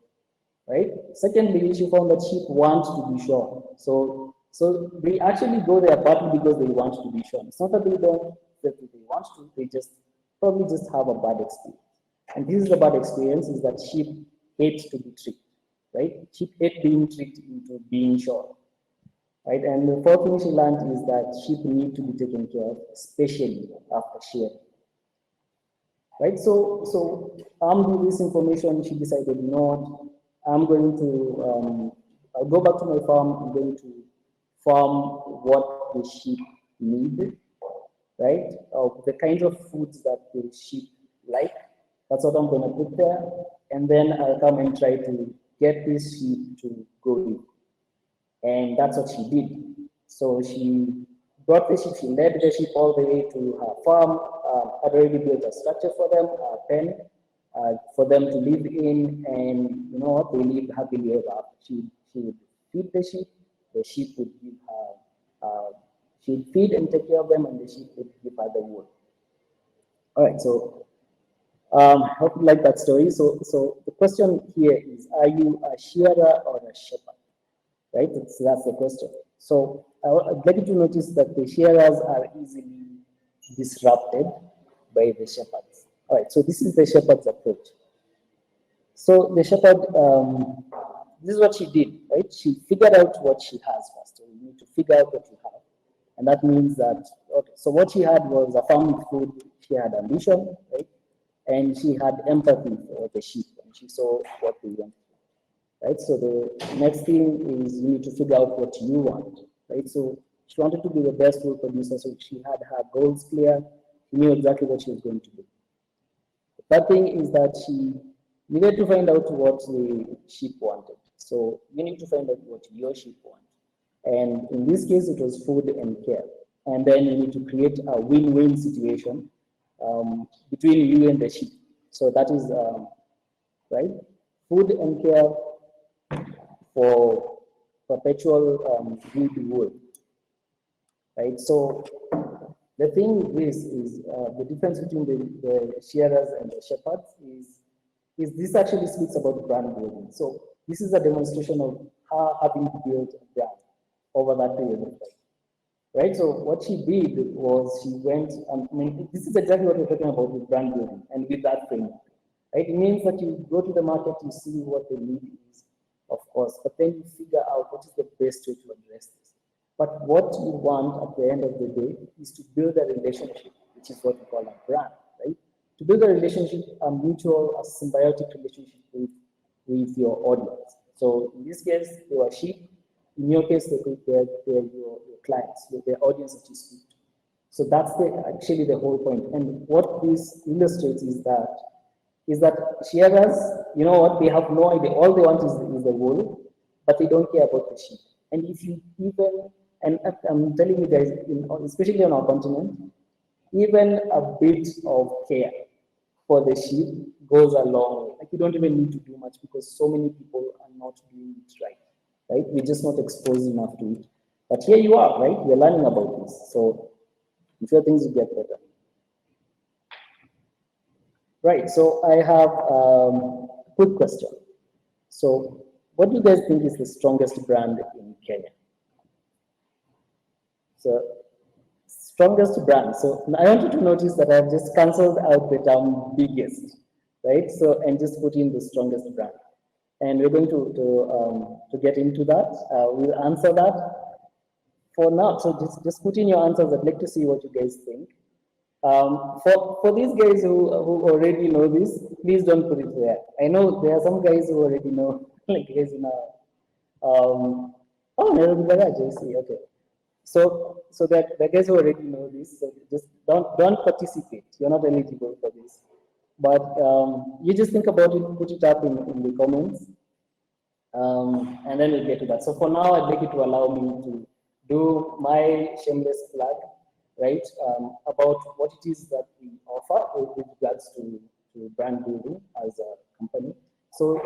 right? Secondly, she found that sheep want to be shorn. So they actually go there partly because they want to be shorn. It's not that they don't, that they want to, they just probably just have a bad experience. And this is the bad experience, is that sheep hate to be tricked, right? Sheep hate being tricked into being shorn, right? And the fourth thing she learned is that sheep need to be taken care of, especially after shearing. Right, so armed with this information, she decided, you know what, I'm going to, I'll go back to my farm, I'm going to farm what the sheep need, right? The kinds of foods that the sheep like, that's what I'm going to put there, and then I'll come and try to get this sheep to go live. And that's what she did. So she brought the sheep, she led the sheep all the way to her farm, had already built a structure for them, a pen, for them to live in, and you know what, they lived happily ever after. She would feed the sheep would give her, she'd feed and take care of them, and the sheep would give her the wool. All right, so I hope you like that story. So the question here is, are you a shearer or a shepherd? Right, that's the question. So I'd like you to notice that the shearers are easily disrupted by the shepherds. All right, so this is the shepherd's approach. So the shepherd, this is what she did, right? She figured out what she has first. So you need to figure out what you have. And that means that, okay, so what she had was a farm with food, she had ambition, right? And she had empathy for the sheep, and she saw what they went through, right? So the next thing is you need to figure out what you want, right? So she wanted to be the best wool producer, so she had her goals clear. She knew exactly what she was going to do. The third thing is that she needed to find out what the sheep wanted. So you need to find out what your sheep want. And in this case, it was food and care. And then you need to create a win-win situation between you and the sheep. So that is, right? Food and care for perpetual good wool, right? So the thing with this is the difference between the shearers and the shepherds is this actually speaks about brand building. So this is a demonstration of her having built a brand over that period of time, right? So what she did was she went, I mean, this is exactly what we're talking about with brand building and with that framework, right? It means that you go to the market, you see what the need is, of course, but then you figure out what is the best way to address this. But what you want at the end of the day is to build a relationship, which is what we call a brand, right? To build a relationship, a mutual, a symbiotic relationship with your audience. So in this case, they were sheep. In your case, they're your clients, their audience that you speak to. So that's actually the whole point. And what this illustrates is that shearers, you know what, they have no idea. All they want is the wool, but they don't care about the sheep. And if you even, and I'm telling you guys, especially on our continent, even a bit of care for the sheep goes a long way. Like you don't even need to do much because so many people are not doing it right. Right? We're just not exposed enough to it. But here you are, right? You're learning about this. So I'm sure things will get better. Right. So I have a quick question. So what do you guys think is the strongest brand in Kenya? So strongest brand. So I want you to notice that I've just cancelled out the term biggest, right? So and just put in the strongest brand. And we're going to get into that. We'll answer that for now. So just put in your answers. I'd like to see what you guys think. For these guys who already know this, please don't put it there. I know there are some guys who already know, like guys in oh, Nairobi Garage, I see, okay. So that the guys who already know this, so just don't participate. You're not eligible for this. But you just think about it, put it up in the comments, and then we'll get to that. So for now, I'd like you to allow me to do my shameless plug, right, about what it is that we offer with regards to brand building as a company. So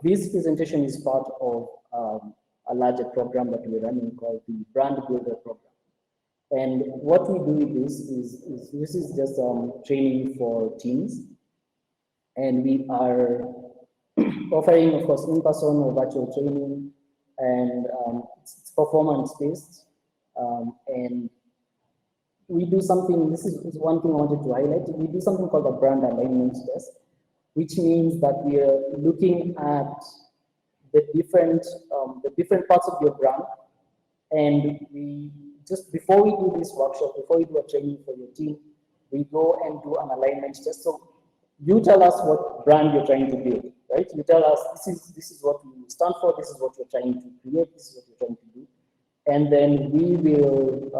this presentation is part of a larger program that we're running called the Brand Builder Program. And what we do with this is this is just training for teams. And we are offering, of course, in-person or virtual training, and it's performance-based. And we do something, this is one thing I wanted to highlight, we do something called a brand alignment test, which means that we are looking at the different parts of your brand, and we just, before we do this workshop, before we do a training for your team, we go and do an alignment test. So you tell us what brand you're trying to build, right? You tell us this is what you stand for, this is what you're trying to create, this is what you're trying to do. And then we will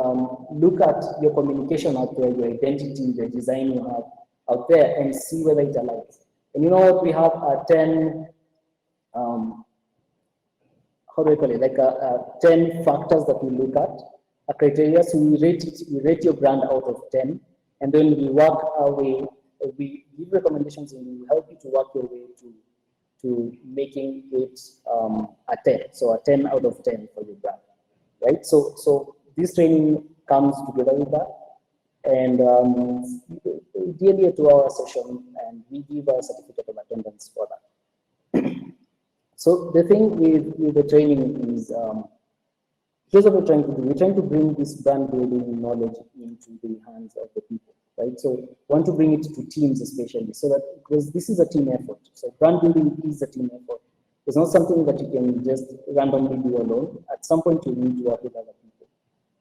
look at your communication out there, your identity, the design you have out there, and see whether it aligns. And you know what? We have 10, how do I call it? Like 10 factors that we look at, a criteria. So we rate your brand out of 10, and then we work our way. We give recommendations, and we help you to work your way to making it a 10. So a 10 out of 10 for your brand. Right, so this training comes together with that, and ideally a 2-hour session, and we give a certificate of attendance for that. So the thing with the training is, here's what we're trying to do. We're trying to bring this brand building knowledge into the hands of the people, right? So we want to bring it to teams especially, so that, because this is a team effort. So brand building is a team effort. It's not something that you can just randomly do alone. At some point, you need to work with other people,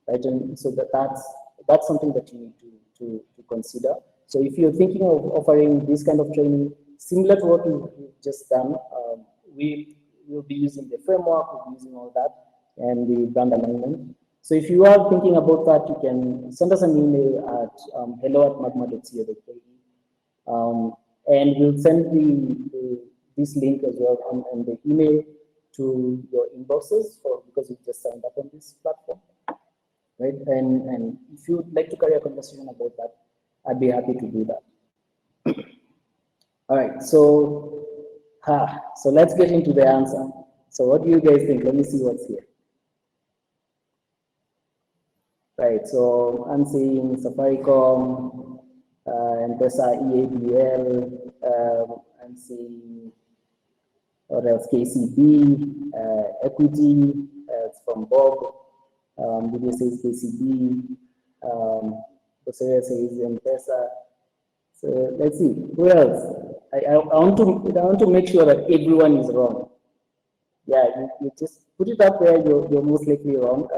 right? And so that's something that you need to consider. So if you're thinking of offering this kind of training, similar to what we've just done, we will be using the framework, we'll be using all that, and the brand alignment. So if you are thinking about that, you can send us an email at hello@magma.co.ke, and we'll send this link as well on the email to your inboxes, because you've just signed up on this platform, right? And if you'd like to carry a conversation about that, I'd be happy to do that. All right, so let's get into the answer. So what do you guys think? Let me see what's here. Right, so I'm seeing Safaricom, M-Pesa, EABL, I'm seeing, what else, KCB, Equity, it's from Bob, Video says KCB, Bosera says M-Pesa. So let's see, who else? I want to make sure that everyone is wrong. Yeah, you just put it up there, you're most likely wrong.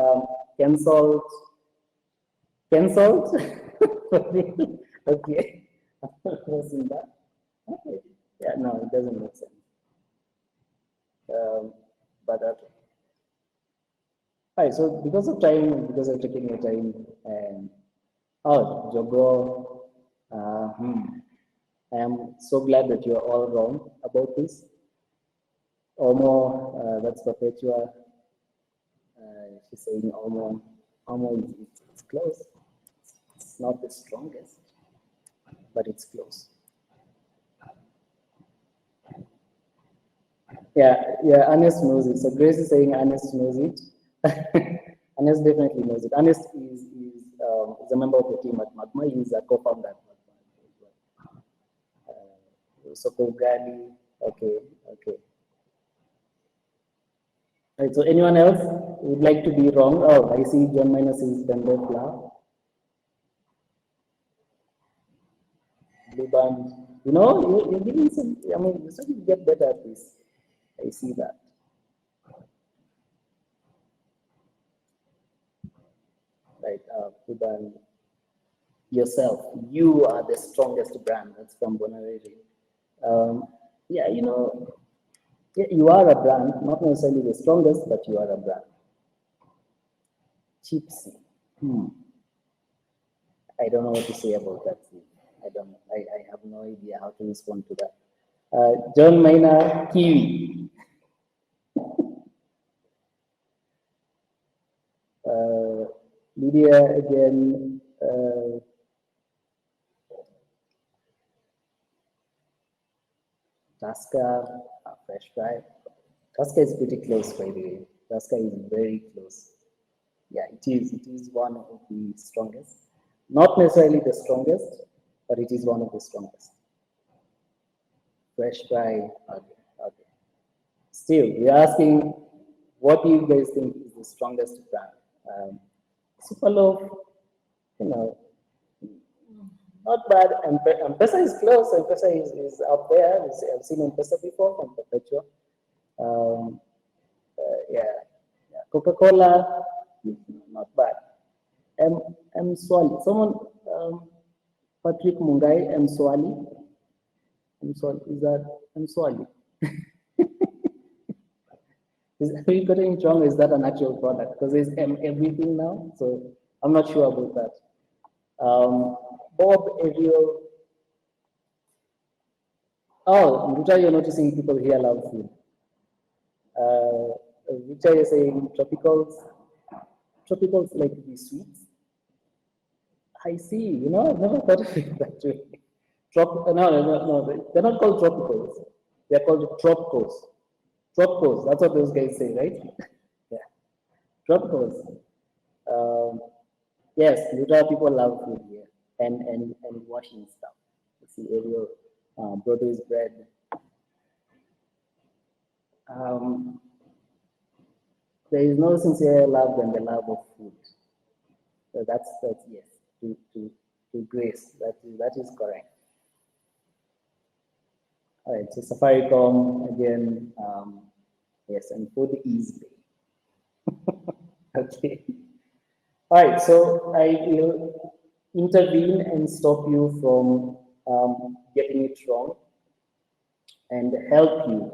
Cancelled. Okay. Wasn't that? Okay. Yeah, no, it doesn't make sense. But okay. All right, so because of time, because of taking your time, and Jogo, I am so glad that you're all wrong about this. Omo, that's Perpetua. She's saying Omo. Omo it's close. It's not the strongest, but it's close. Yeah, Ernest knows it. So Grace is saying Ernest knows it. Ernest definitely knows it. Ernest is a member of the team at Magma. He's a co-founder at Magma. Sokogali. Okay. Right, so anyone else would like to be wrong? Oh, I see John Minus is Bembo Flower. Blue band. You know, you're giving some, I mean, you should get better at this. I see that. Right, Blue band. Yourself, you are the strongest brand. That's from Bonareri. Yeah, you know, you are a brand, not necessarily the strongest, but you are a brand. Chipsy. I don't know what to say about that. I have no idea how to respond to that. John Maina, Kiwi. Lydia again. Tasca, fresh fry. Tasca is pretty close, by the way. Tasca is very close. Yeah, it is one of the strongest. Not necessarily the strongest, but it is one of the strongest. Fresh fry, okay. Still, we're asking, what do you guys think is the strongest brand? Superloaf, you know, not bad. M-Pesa is close. M-Pesa is up there. I've seen M-Pesa before from Perpetua. Yeah. Coca-Cola, not bad. M Swali. Someone, Patrick Mungai, M Swali. Is that M Swali? Are you getting it wrong? Is that an actual product? Because there's M everything now, so I'm not sure about that. Bob Ariel. Oh, Ruta, you're noticing people here love food. Ruta, you're saying tropicals. Tropicals like the sweets. I see. You know, I've never thought of it that way. No. They're not called tropicals. They're called tropicals. Tropicals. That's what those guys say, right? Yeah. Tropicals. Yes, Utah people love food here and washing stuff. It's the area of Broadway's bread. There is no sincere love than the love of food. So that's yes, to Grace. That is correct. All right, so Safaricom again. Yes, and food is okay. All right, so I will intervene and stop you from getting it wrong and help you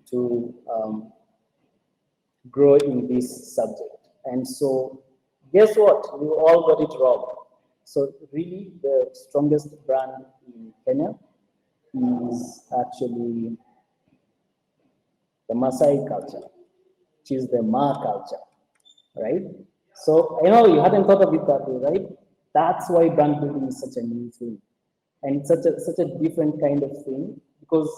to grow in this subject. And so, guess what? You all got it wrong. So, really, the strongest brand in Kenya is actually the Maasai culture, which is the Ma culture, right? So I know you hadn't thought of it that way, right? That's why brand building is such a new thing, and such a different kind of thing, because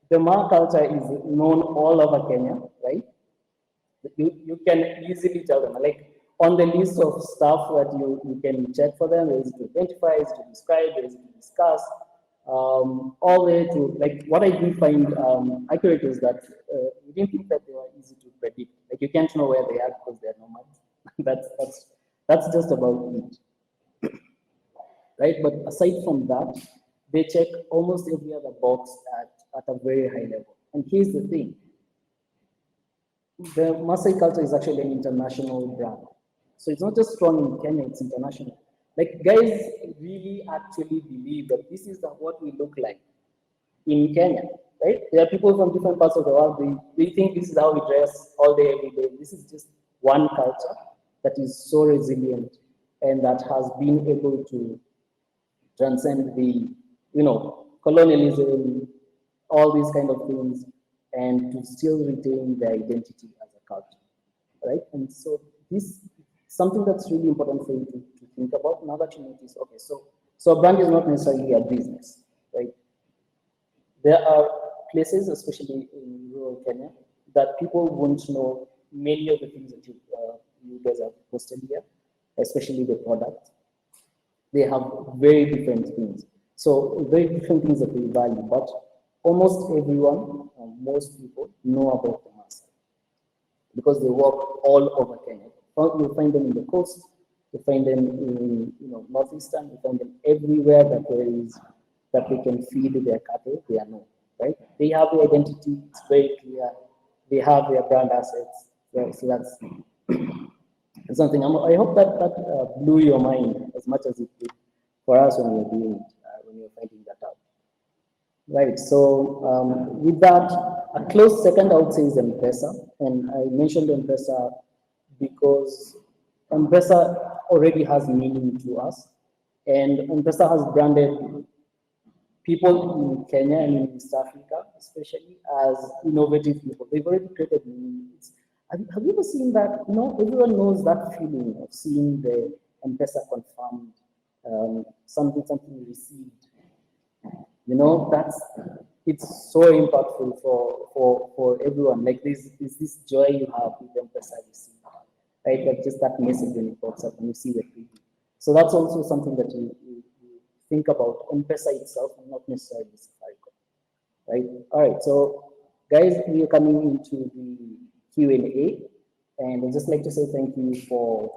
the Ma culture is known all over Kenya, right? You can easily tell them, like on the list of stuff that you can check for them, is to identify, is to describe, is to discuss, all the way to, like, what I do find accurate is that we didn't think that they were easy to predict. Like, you can't know where they are because they're nomads. that's just about it, right? But aside from that, they check almost every other box at a very high level. And here's the thing: the Maasai culture is actually an international brand, so it's not just strong in Kenya; it's international. Like, guys really actually believe that this is what we look like in Kenya, right? There are people from different parts of the world. They think this is how we dress all day, every day. This is just one culture that is so resilient and that has been able to transcend the, colonialism, all these kind of things, and to still retain their identity as a culture, right? And so this something that's really important for you to think about now that you notice, okay, so a brand is not necessarily a business, right? There are places, especially in rural Kenya, that people won't know many of the things that you guys have posted here, especially the product. They have very different things. So very different things that we value, but almost everyone, most people know about the master because they work all over Kenya. You'll find them in the coast, you find them in northeastern, you find them everywhere that there is that they can feed their cattle, they are known, right? They have their identity, it's very clear. They have their brand assets. So that's something. I hope that blew your mind as much as it did for us when we were doing it, when we were finding that out. Right. So with that, a close second I would say is M-Pesa, and I mentioned M-Pesa because M-Pesa already has meaning to us, and M-Pesa has branded people in Kenya and in East Africa, especially as innovative people. They've already created meanings. Have you ever seen that? Everyone knows that feeling of seeing the M-Pesa confirmed, something received. It's so impactful for everyone. Like this joy you have with M-Pesa receipt, right? Like just that message when it pops up and you see the preview. So that's also something that you think about M-Pesa itself and not necessarily Safaricom, right? All right, so guys, we are coming into the Q&A, and I'd just like to say thank you for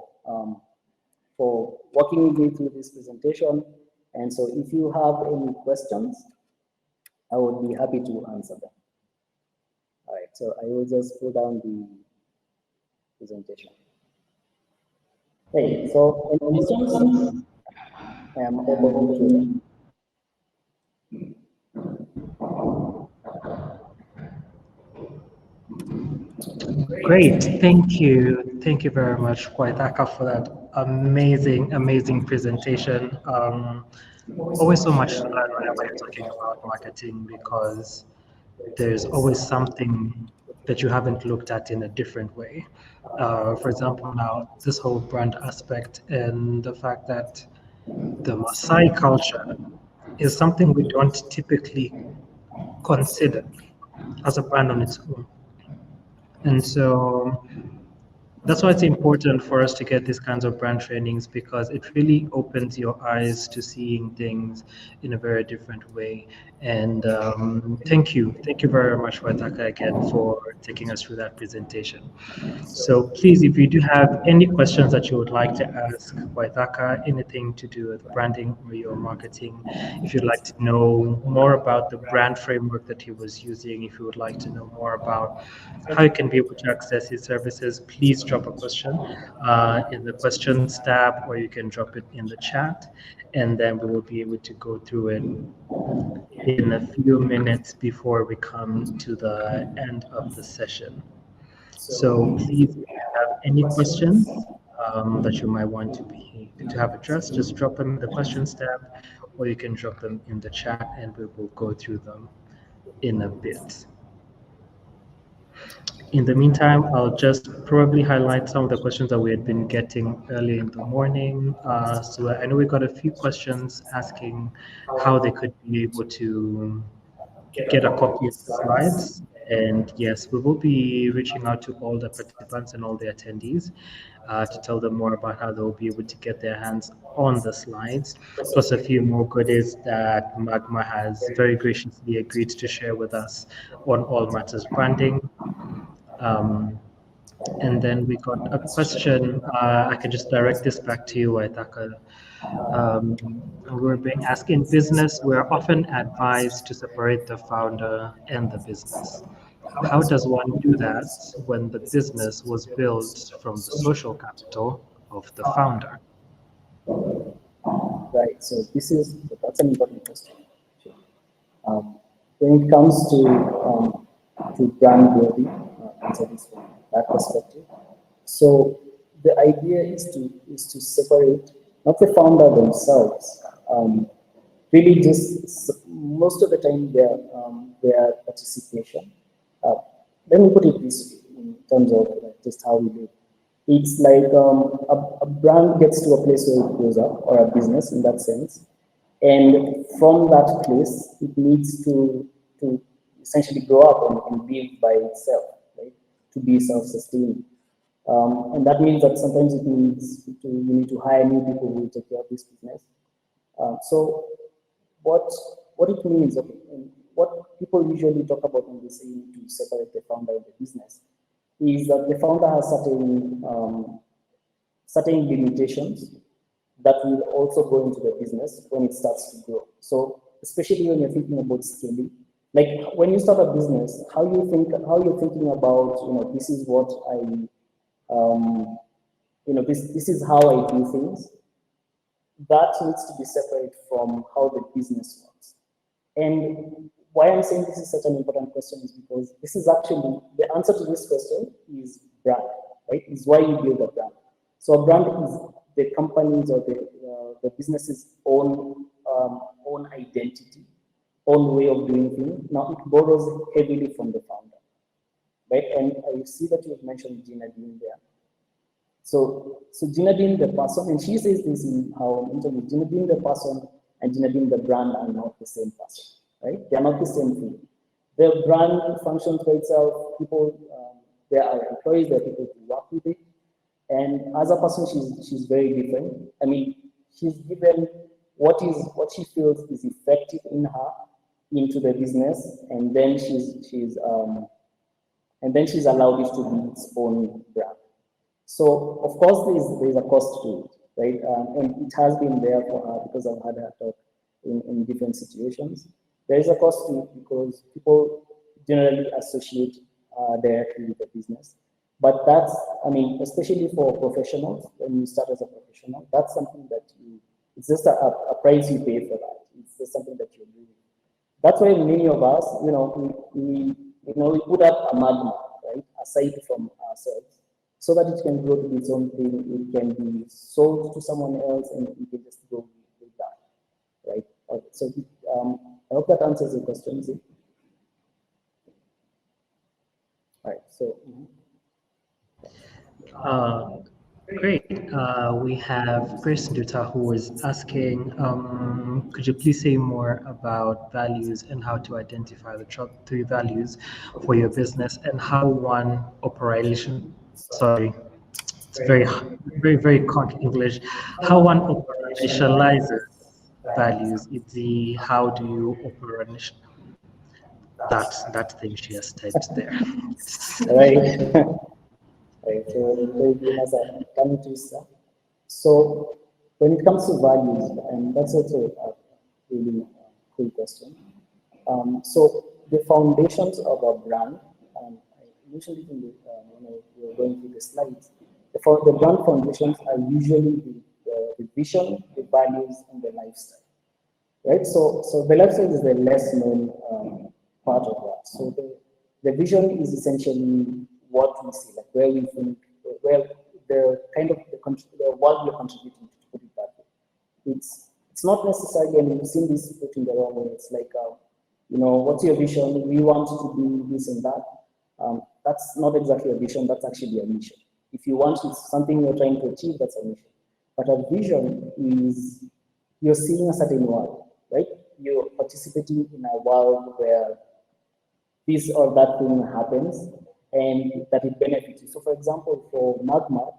walking with me through this presentation. And so if you have any questions, I would be happy to answer them. All right, so I will just pull down the presentation. Hey, so any questions? I am open to Great, thank you. Thank you very much, Waithaka, for that amazing presentation. Always so much to learn whenever you're talking about marketing because there's always something that you haven't looked at in a different way. For example, now this whole brand aspect and the fact that the Maasai culture is something we don't typically consider as a brand on its own. And so that's why it's important for us to get these kinds of brand trainings because it really opens your eyes to seeing things in a very different way. And thank you very much, Waitaka, again for taking us through that presentation. So please, if you do have any questions that you would like to ask Waithaka, anything to do with branding or your marketing, if you'd like to know more about the brand framework that he was using, if you would like to know more about how you can be able to access his services, please drop a question in the questions tab, or you can drop it in the chat, and then we will be able to go through it in a few minutes before we come to the end of the session. So please, if you have any questions that you might want to have addressed, just drop them in the questions tab, or you can drop them in the chat, and we will go through them in a bit. In the meantime, I'll just probably highlight some of the questions that we had been getting early in the morning. So I know we got a few questions asking how they could be able to get a copy of the slides. And yes, we will be reaching out to all the participants and all the attendees to tell them more about how they'll be able to get their hands on the slides, plus a few more goodies that Magma has very graciously agreed to share with us on All Matters Branding. And then we got a question. I can just direct this back to you, Waithaka. We're being asked, in business, we're often advised to separate the founder and the business. How does one do that when the business was built from the social capital of the founder? Right, so that's an important question. When it comes to brand building, answer this from that perspective. So the idea is to separate not the founder themselves. Really, just most of the time their participation. Let me put it this way: in terms of like, just how we live. It's like a brand gets to a place where it grows up, or a business in that sense. And from that place, it needs to essentially grow up and live by itself, right? To be self-sustaining. And that means that sometimes you need to hire new people who will take care of this business. So what it means, okay, and what people usually talk about when they say you need to separate the founder and the business, is that the founder has certain limitations that will also go into the business when it starts to grow. So especially when you're thinking about scaling, like when you start a business, how you're thinking about, this is what this is how I do things. That needs to be separate from how the business works. And why I'm saying this is such an important question is because this is actually, the answer to this question is brand, right? Is why you build a brand. So a brand is the company's or the business's own identity, own way of doing things. Now it borrows heavily from the founder, right? And I see that you've mentioned Gina being there. So Gina being the person, and she says this in our interview, Gina being the person and Gina being the brand are not the same person, right? They are not the same thing. The brand functions by itself. People, there are employees, there are people who work with it. And as a person, she's very different. I mean, she's given what she feels is effective in her into the business, and then she's allowed it to be its own brand. So of course there's a cost to it, right? And it has been there for her because I've had her talk in different situations. There is a cost to it because people generally associate directly with the business. But that's, I mean, especially for professionals, when you start as a professional, that's something that it's just a price you pay for that. It's just something that you're doing. That's why many of us, we put up a magma, right, aside from ourselves, so that it can grow to its own thing. It can be sold to someone else, and you can just go with that, right? So I hope that answers your question, is it? All right, so. Great. We have Chris Duta who is asking, could you please say more about values and how to identify the top 3 values for your business and how one it's very, very, very conk English, how one operationalizes values, how do you operationalize that thing she has typed there. Right. Right. So coming to stuff. So when it comes to values, and that's also a really cool question. So the foundations of a brand, I mentioned it in when we were going through the slides. The brand foundations are usually the vision, the values, and the lifestyle. Right. So the lifestyle is the less known part of that. So the vision is essentially what we see, like where we think, where the kind of the world we're contributing to put it that way. It's not necessarily, and we've seen this put in the wrong way. It's like, what's your vision? We want to do this and that. That's not exactly a vision. That's actually a mission. If you want something you're trying to achieve, that's a mission. But a vision is you're seeing a certain world, right? You're participating in a world where this or that thing happens and that it benefits you. So for example, for Magma,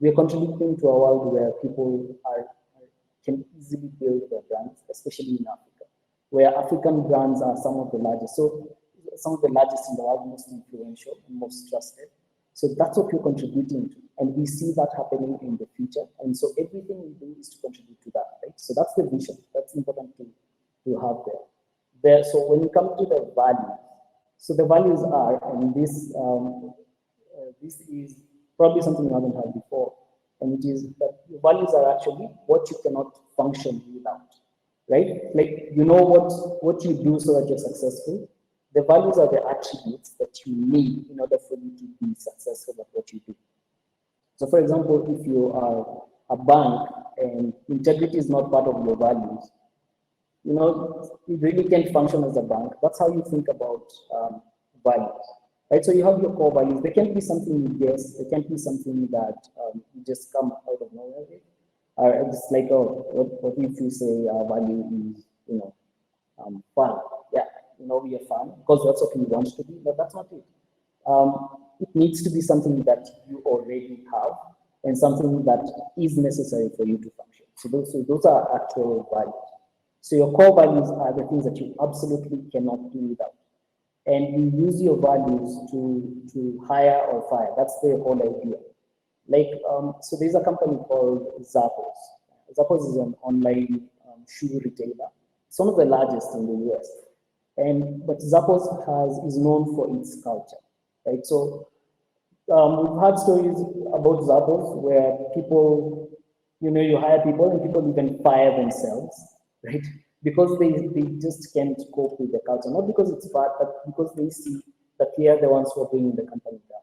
we are contributing to a world where people can easily build their brands, especially in Africa, where African brands are some of the largest. So some of the largest in the world, most influential, most trusted. So that's what we're contributing to. And we see that happening in the future. And so everything we do is to contribute to that, right? So that's the vision. That's important to have there. So when you come to the values, so the values are, and this is probably something you haven't heard before, and it is that the values are actually what you cannot function without, right? Like, what you do so that you're successful. The values are the attributes that you need in order for you to be successful at what you do. So for example, if you are a bank and integrity is not part of your values, you really can't function as a bank. That's how you think about values. right? So you have your core values. They can't be something you guess. They can't be something that you just come out of nowhere with. It's like, oh, what if you say our value is, fun? Yeah, we are fun because that's what we want to be, but that's not it. It needs to be something that you already have and something that is necessary for you to function. So those are actual values. So your core values are the things that you absolutely cannot do without. And you use your values to hire or fire. That's the whole idea. Like, so there's a company called Zappos. Zappos is an online shoe retailer. It's one of the largest in the US. But Zappos is known for its culture, right? So we've had stories about Zappos where people, you hire people and people even fire themselves, right? Because they just can't cope with the culture. Not because it's bad, but because they see that they are the ones who are bringing the company down.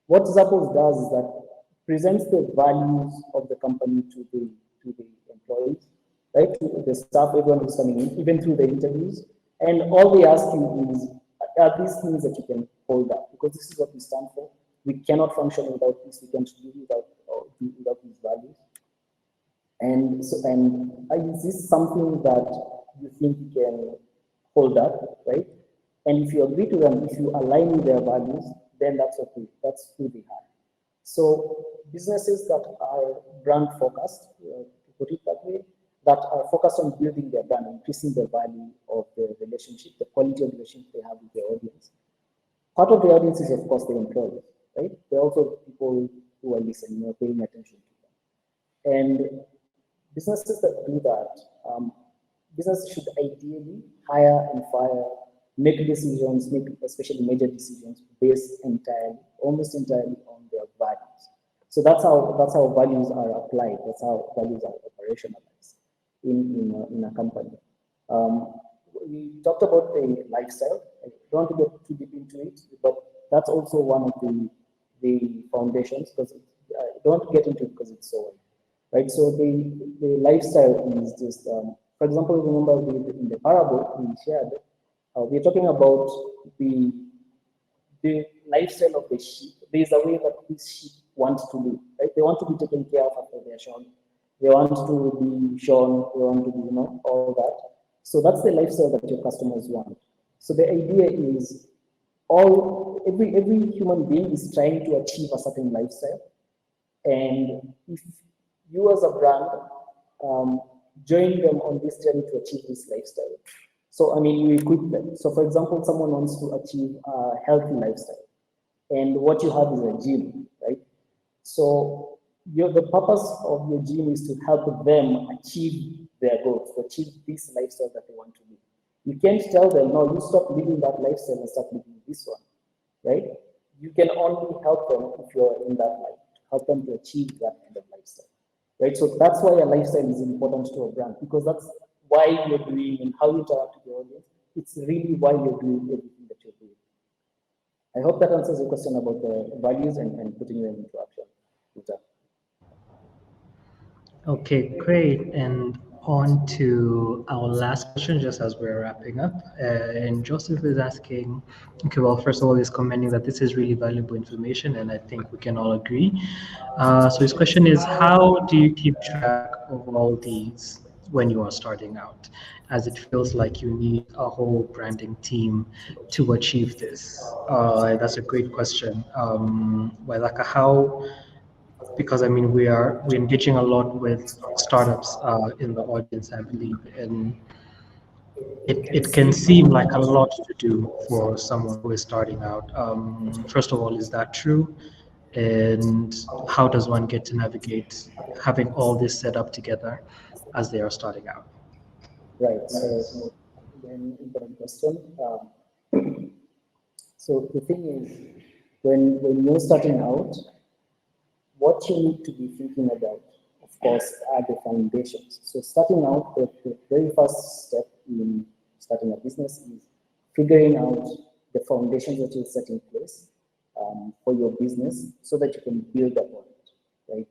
What Zappos does is that presents the values of the company to the employees, right? To the staff, everyone who's coming in, even through the interviews. And all they ask you is, are these things that you can hold up? Because this is what we stand for. We cannot function without this. We can't do without these values. And so, is this something that you think you can hold up, right? And if you agree to them, if you align with their values, then that's who they are. So businesses that are brand focused, to put it that way, that are focused on building their brand, increasing the value of the relationship, the quality of relationship they have with their audience. Part of the audience is, of course, the employees, right? They're also people who are listening or paying attention to them. And businesses that do that, businesses should ideally hire and fire, make decisions, make especially major decisions based almost entirely on their values. So that's how values are applied. That's how values are operationalized in a company. We talked about the lifestyle. I don't want to get too deep into it, but that's also one of the foundations, because I don't get into it because it's so right. So the lifestyle is just, for example, remember in the parable we shared, we're talking about the lifestyle of the sheep. There's a way that these sheep want to live, right? They want to be taken care of after they're shorn. They want to be shorn. They want to be, all that. So that's the lifestyle that your customers want. So the idea is every human being is trying to achieve a certain lifestyle. And if you as a brand join them on this journey to achieve this lifestyle, so you equip them. So for example, someone wants to achieve a healthy lifestyle, and what you have is a gym, right? So the purpose of your gym is to help them achieve their goals, to achieve this lifestyle that they want to live. You can't tell them, no, you stop living that lifestyle and start living this one, right? You can only help them if you're in that life, help them to achieve that kind of lifestyle, right? So that's why a lifestyle is important to a brand, because that's why you're doing and how you interact with your audience. It's really why you're doing everything that you're doing. I hope that answers your question about the values and putting them into action. Okay, great. And on to our last question, just as we're wrapping up. And Joseph is asking, okay, well, first of all, he's commenting that this is really valuable information, and I think we can all agree. So his question is, how do you keep track of all these when you are starting out, as it feels like you need a whole branding team to achieve this? That's a great question. Like how, because we're engaging a lot with startups in the audience, I believe, and it can seem like a lot to do for someone who is starting out. First of all, is that true? And how does one get to navigate having all this set up together as they are starting out? Right. So, an important question. So the thing is, when you're starting out, what you need to be thinking about, of course, are the foundations. So starting out, the very first step in starting a business is figuring out the foundations that you set in place for your business so that you can build upon it, right?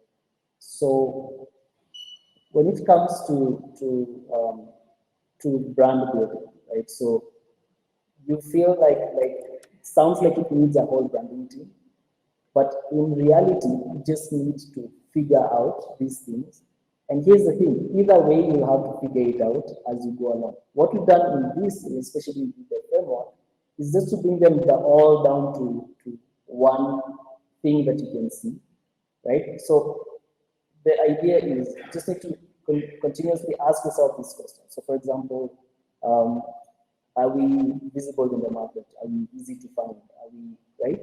So when it comes to brand building, right? So you feel like sounds like it needs a whole branding team, but in reality, you just need to figure out these things. And here's the thing, either way, you have to figure it out as you go along. What we've done in this, especially with the framework, is just to bring them all down to one thing that you can see, right? So the idea is just need to continuously ask yourself this question. So for example, are we visible in the market? Are we easy to find? Are we, right?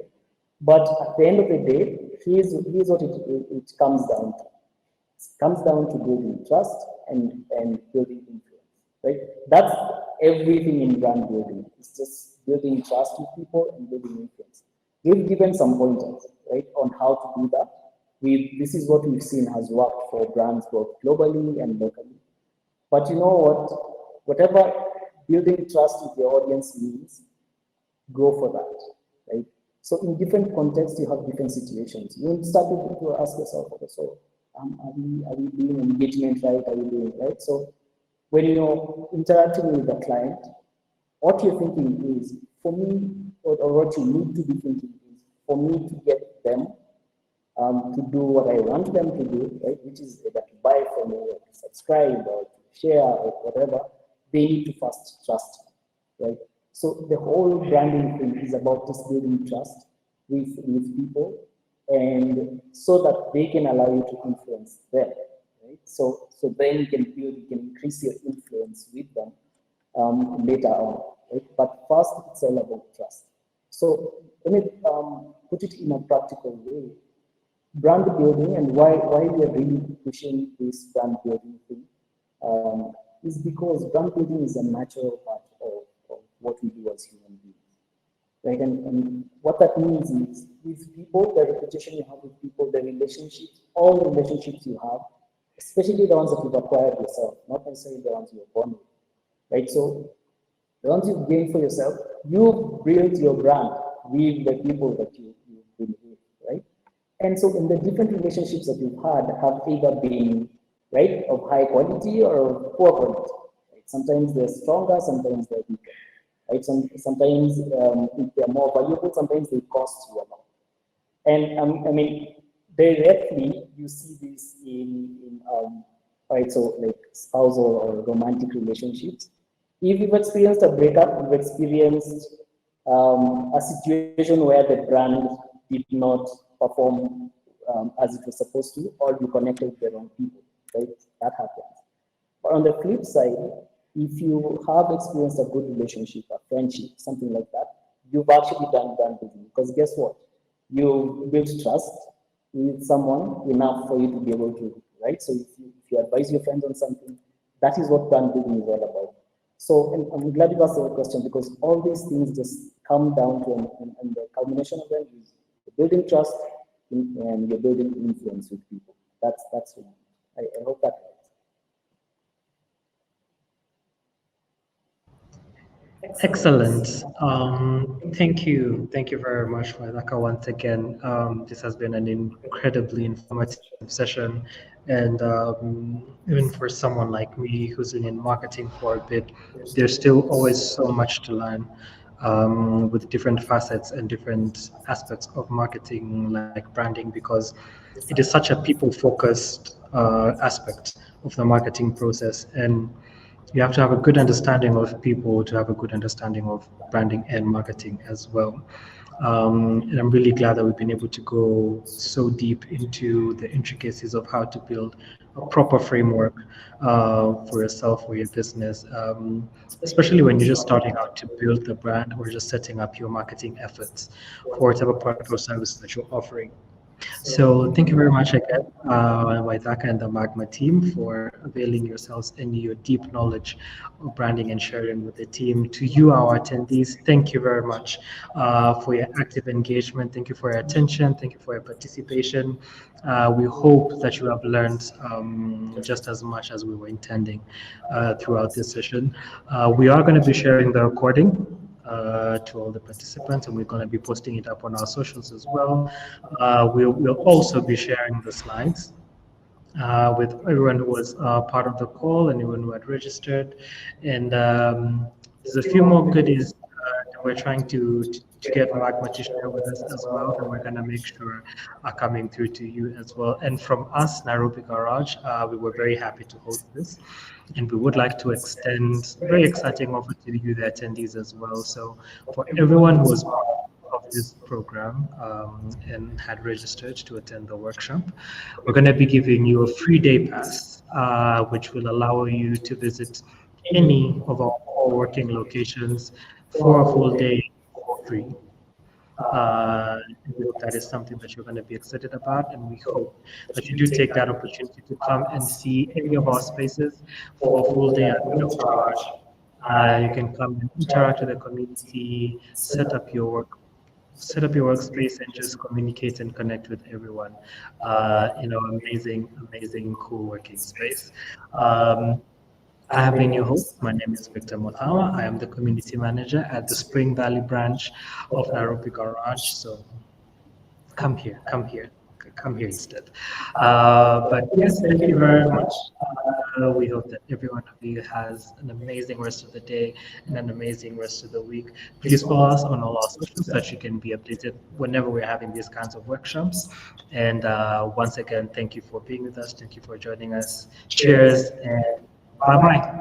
But at the end of the day, here's what it comes down to. It comes down to building trust and building influence, right? That's everything in brand building. It's just building trust with people and building influence. We've given some pointers, right, on how to do that. This is what we've seen has worked for brands both globally and locally. But you know what? Whatever building trust with your audience means, go for that, right? So in different contexts, you have different situations. You start to ask yourself, okay, so are we doing engagement right? Are we doing right? So when you're interacting with the client, what you're thinking is, for me, or what you need to be thinking is, for me to get them to do what I want them to do, right? Which is either to buy from me or to subscribe or to share or whatever, they need to first trust, right? So the whole branding thing is about just building trust with people, and so that they can allow you to influence them, right? So then you can increase your influence with them later on, right? But first, it's all about trust. So let me put it in a practical way. Brand building, and why we are really pushing this brand building thing is because brand building is a natural part of what we do as human beings, right? And what that means is, with people, the reputation you have with people, the relationships, all the relationships you have, especially the ones that you've acquired yourself, not necessarily the ones you're born with, right? So the ones you've gained for yourself, you build your brand with the people that you've been with, right? And so in the different relationships that you've had have either been, right, of high quality or of poor quality. Right? Sometimes they're stronger, sometimes they're weaker. Right? Sometimes if they're more valuable, sometimes they cost you a lot. And I mean, directly you see this in right, so like spousal or romantic relationships. If you've experienced a breakup, you've experienced a situation where the brand did not perform as it was supposed to, or you connected with the wrong people, right? That happens. But on the flip side, if you have experienced a good relationship, a friendship, something like that, you've actually done brand building. Because guess what? You built trust with someone enough for you to be able to, right? So if you advise your friends on something, that is what brand building is all about. So, and I'm glad you asked the question, because all these things just come down to, and the culmination of them is building trust and you're building influence with people. That's it. I hope that helps. Excellent. Thank you very much, Wadaka, once again. This has been an incredibly informative session, and even for someone like me who's been in marketing for a bit, there's still always so much to learn with different facets and different aspects of marketing, like branding, because it is such a people-focused aspect of the marketing process, and you have to have a good understanding of people to have a good understanding of branding and marketing as well. And I'm really glad that we've been able to go so deep into the intricacies of how to build a proper framework for yourself or your business, especially when you're just starting out to build the brand or just setting up your marketing efforts for whatever product or service that you're offering. So thank you very much again, Waithaka and the Magma team, for availing yourselves and your deep knowledge of branding and sharing with the team. To you, our attendees, thank you very much for your active engagement. Thank you for your attention. Thank you for your participation. We hope that you have learned just as much as we were intending throughout this session. We are going to be sharing the recording to all the participants, and we're going to be posting it up on our socials as well. We'll also be sharing the slides with everyone who was part of the call and everyone who had registered. And there's a few more goodies we're trying to get Magma to share with us as well, and we're going to make sure are coming through to you as well. And from us, Nairobi Garage, we were very happy to host this, and we would like to extend a very exciting offer to you, the attendees as well. So for everyone who was part of this program and had registered to attend the workshop, we're going to be giving you a free day pass, which will allow you to visit any of our working locations for a full day for free. We hope that is something that you're going to be excited about, and we hope that you do take that opportunity to come and see any of our spaces for a full day at no charge. You can come and interact with the community, set up your workspace, and just communicate and connect with everyone in our amazing co-working space. I have been your host. My name is Victor Mothawa. I am the community manager at the Spring Valley branch of Nairobi Garage. So come here instead. But yes, thank you very much. We hope that every one of you has an amazing rest of the day and an amazing rest of the week. Please follow us on all our socials so that you can be updated whenever we're having these kinds of workshops. And once again, thank you for being with us. Thank you for joining us. Cheers and bye-bye.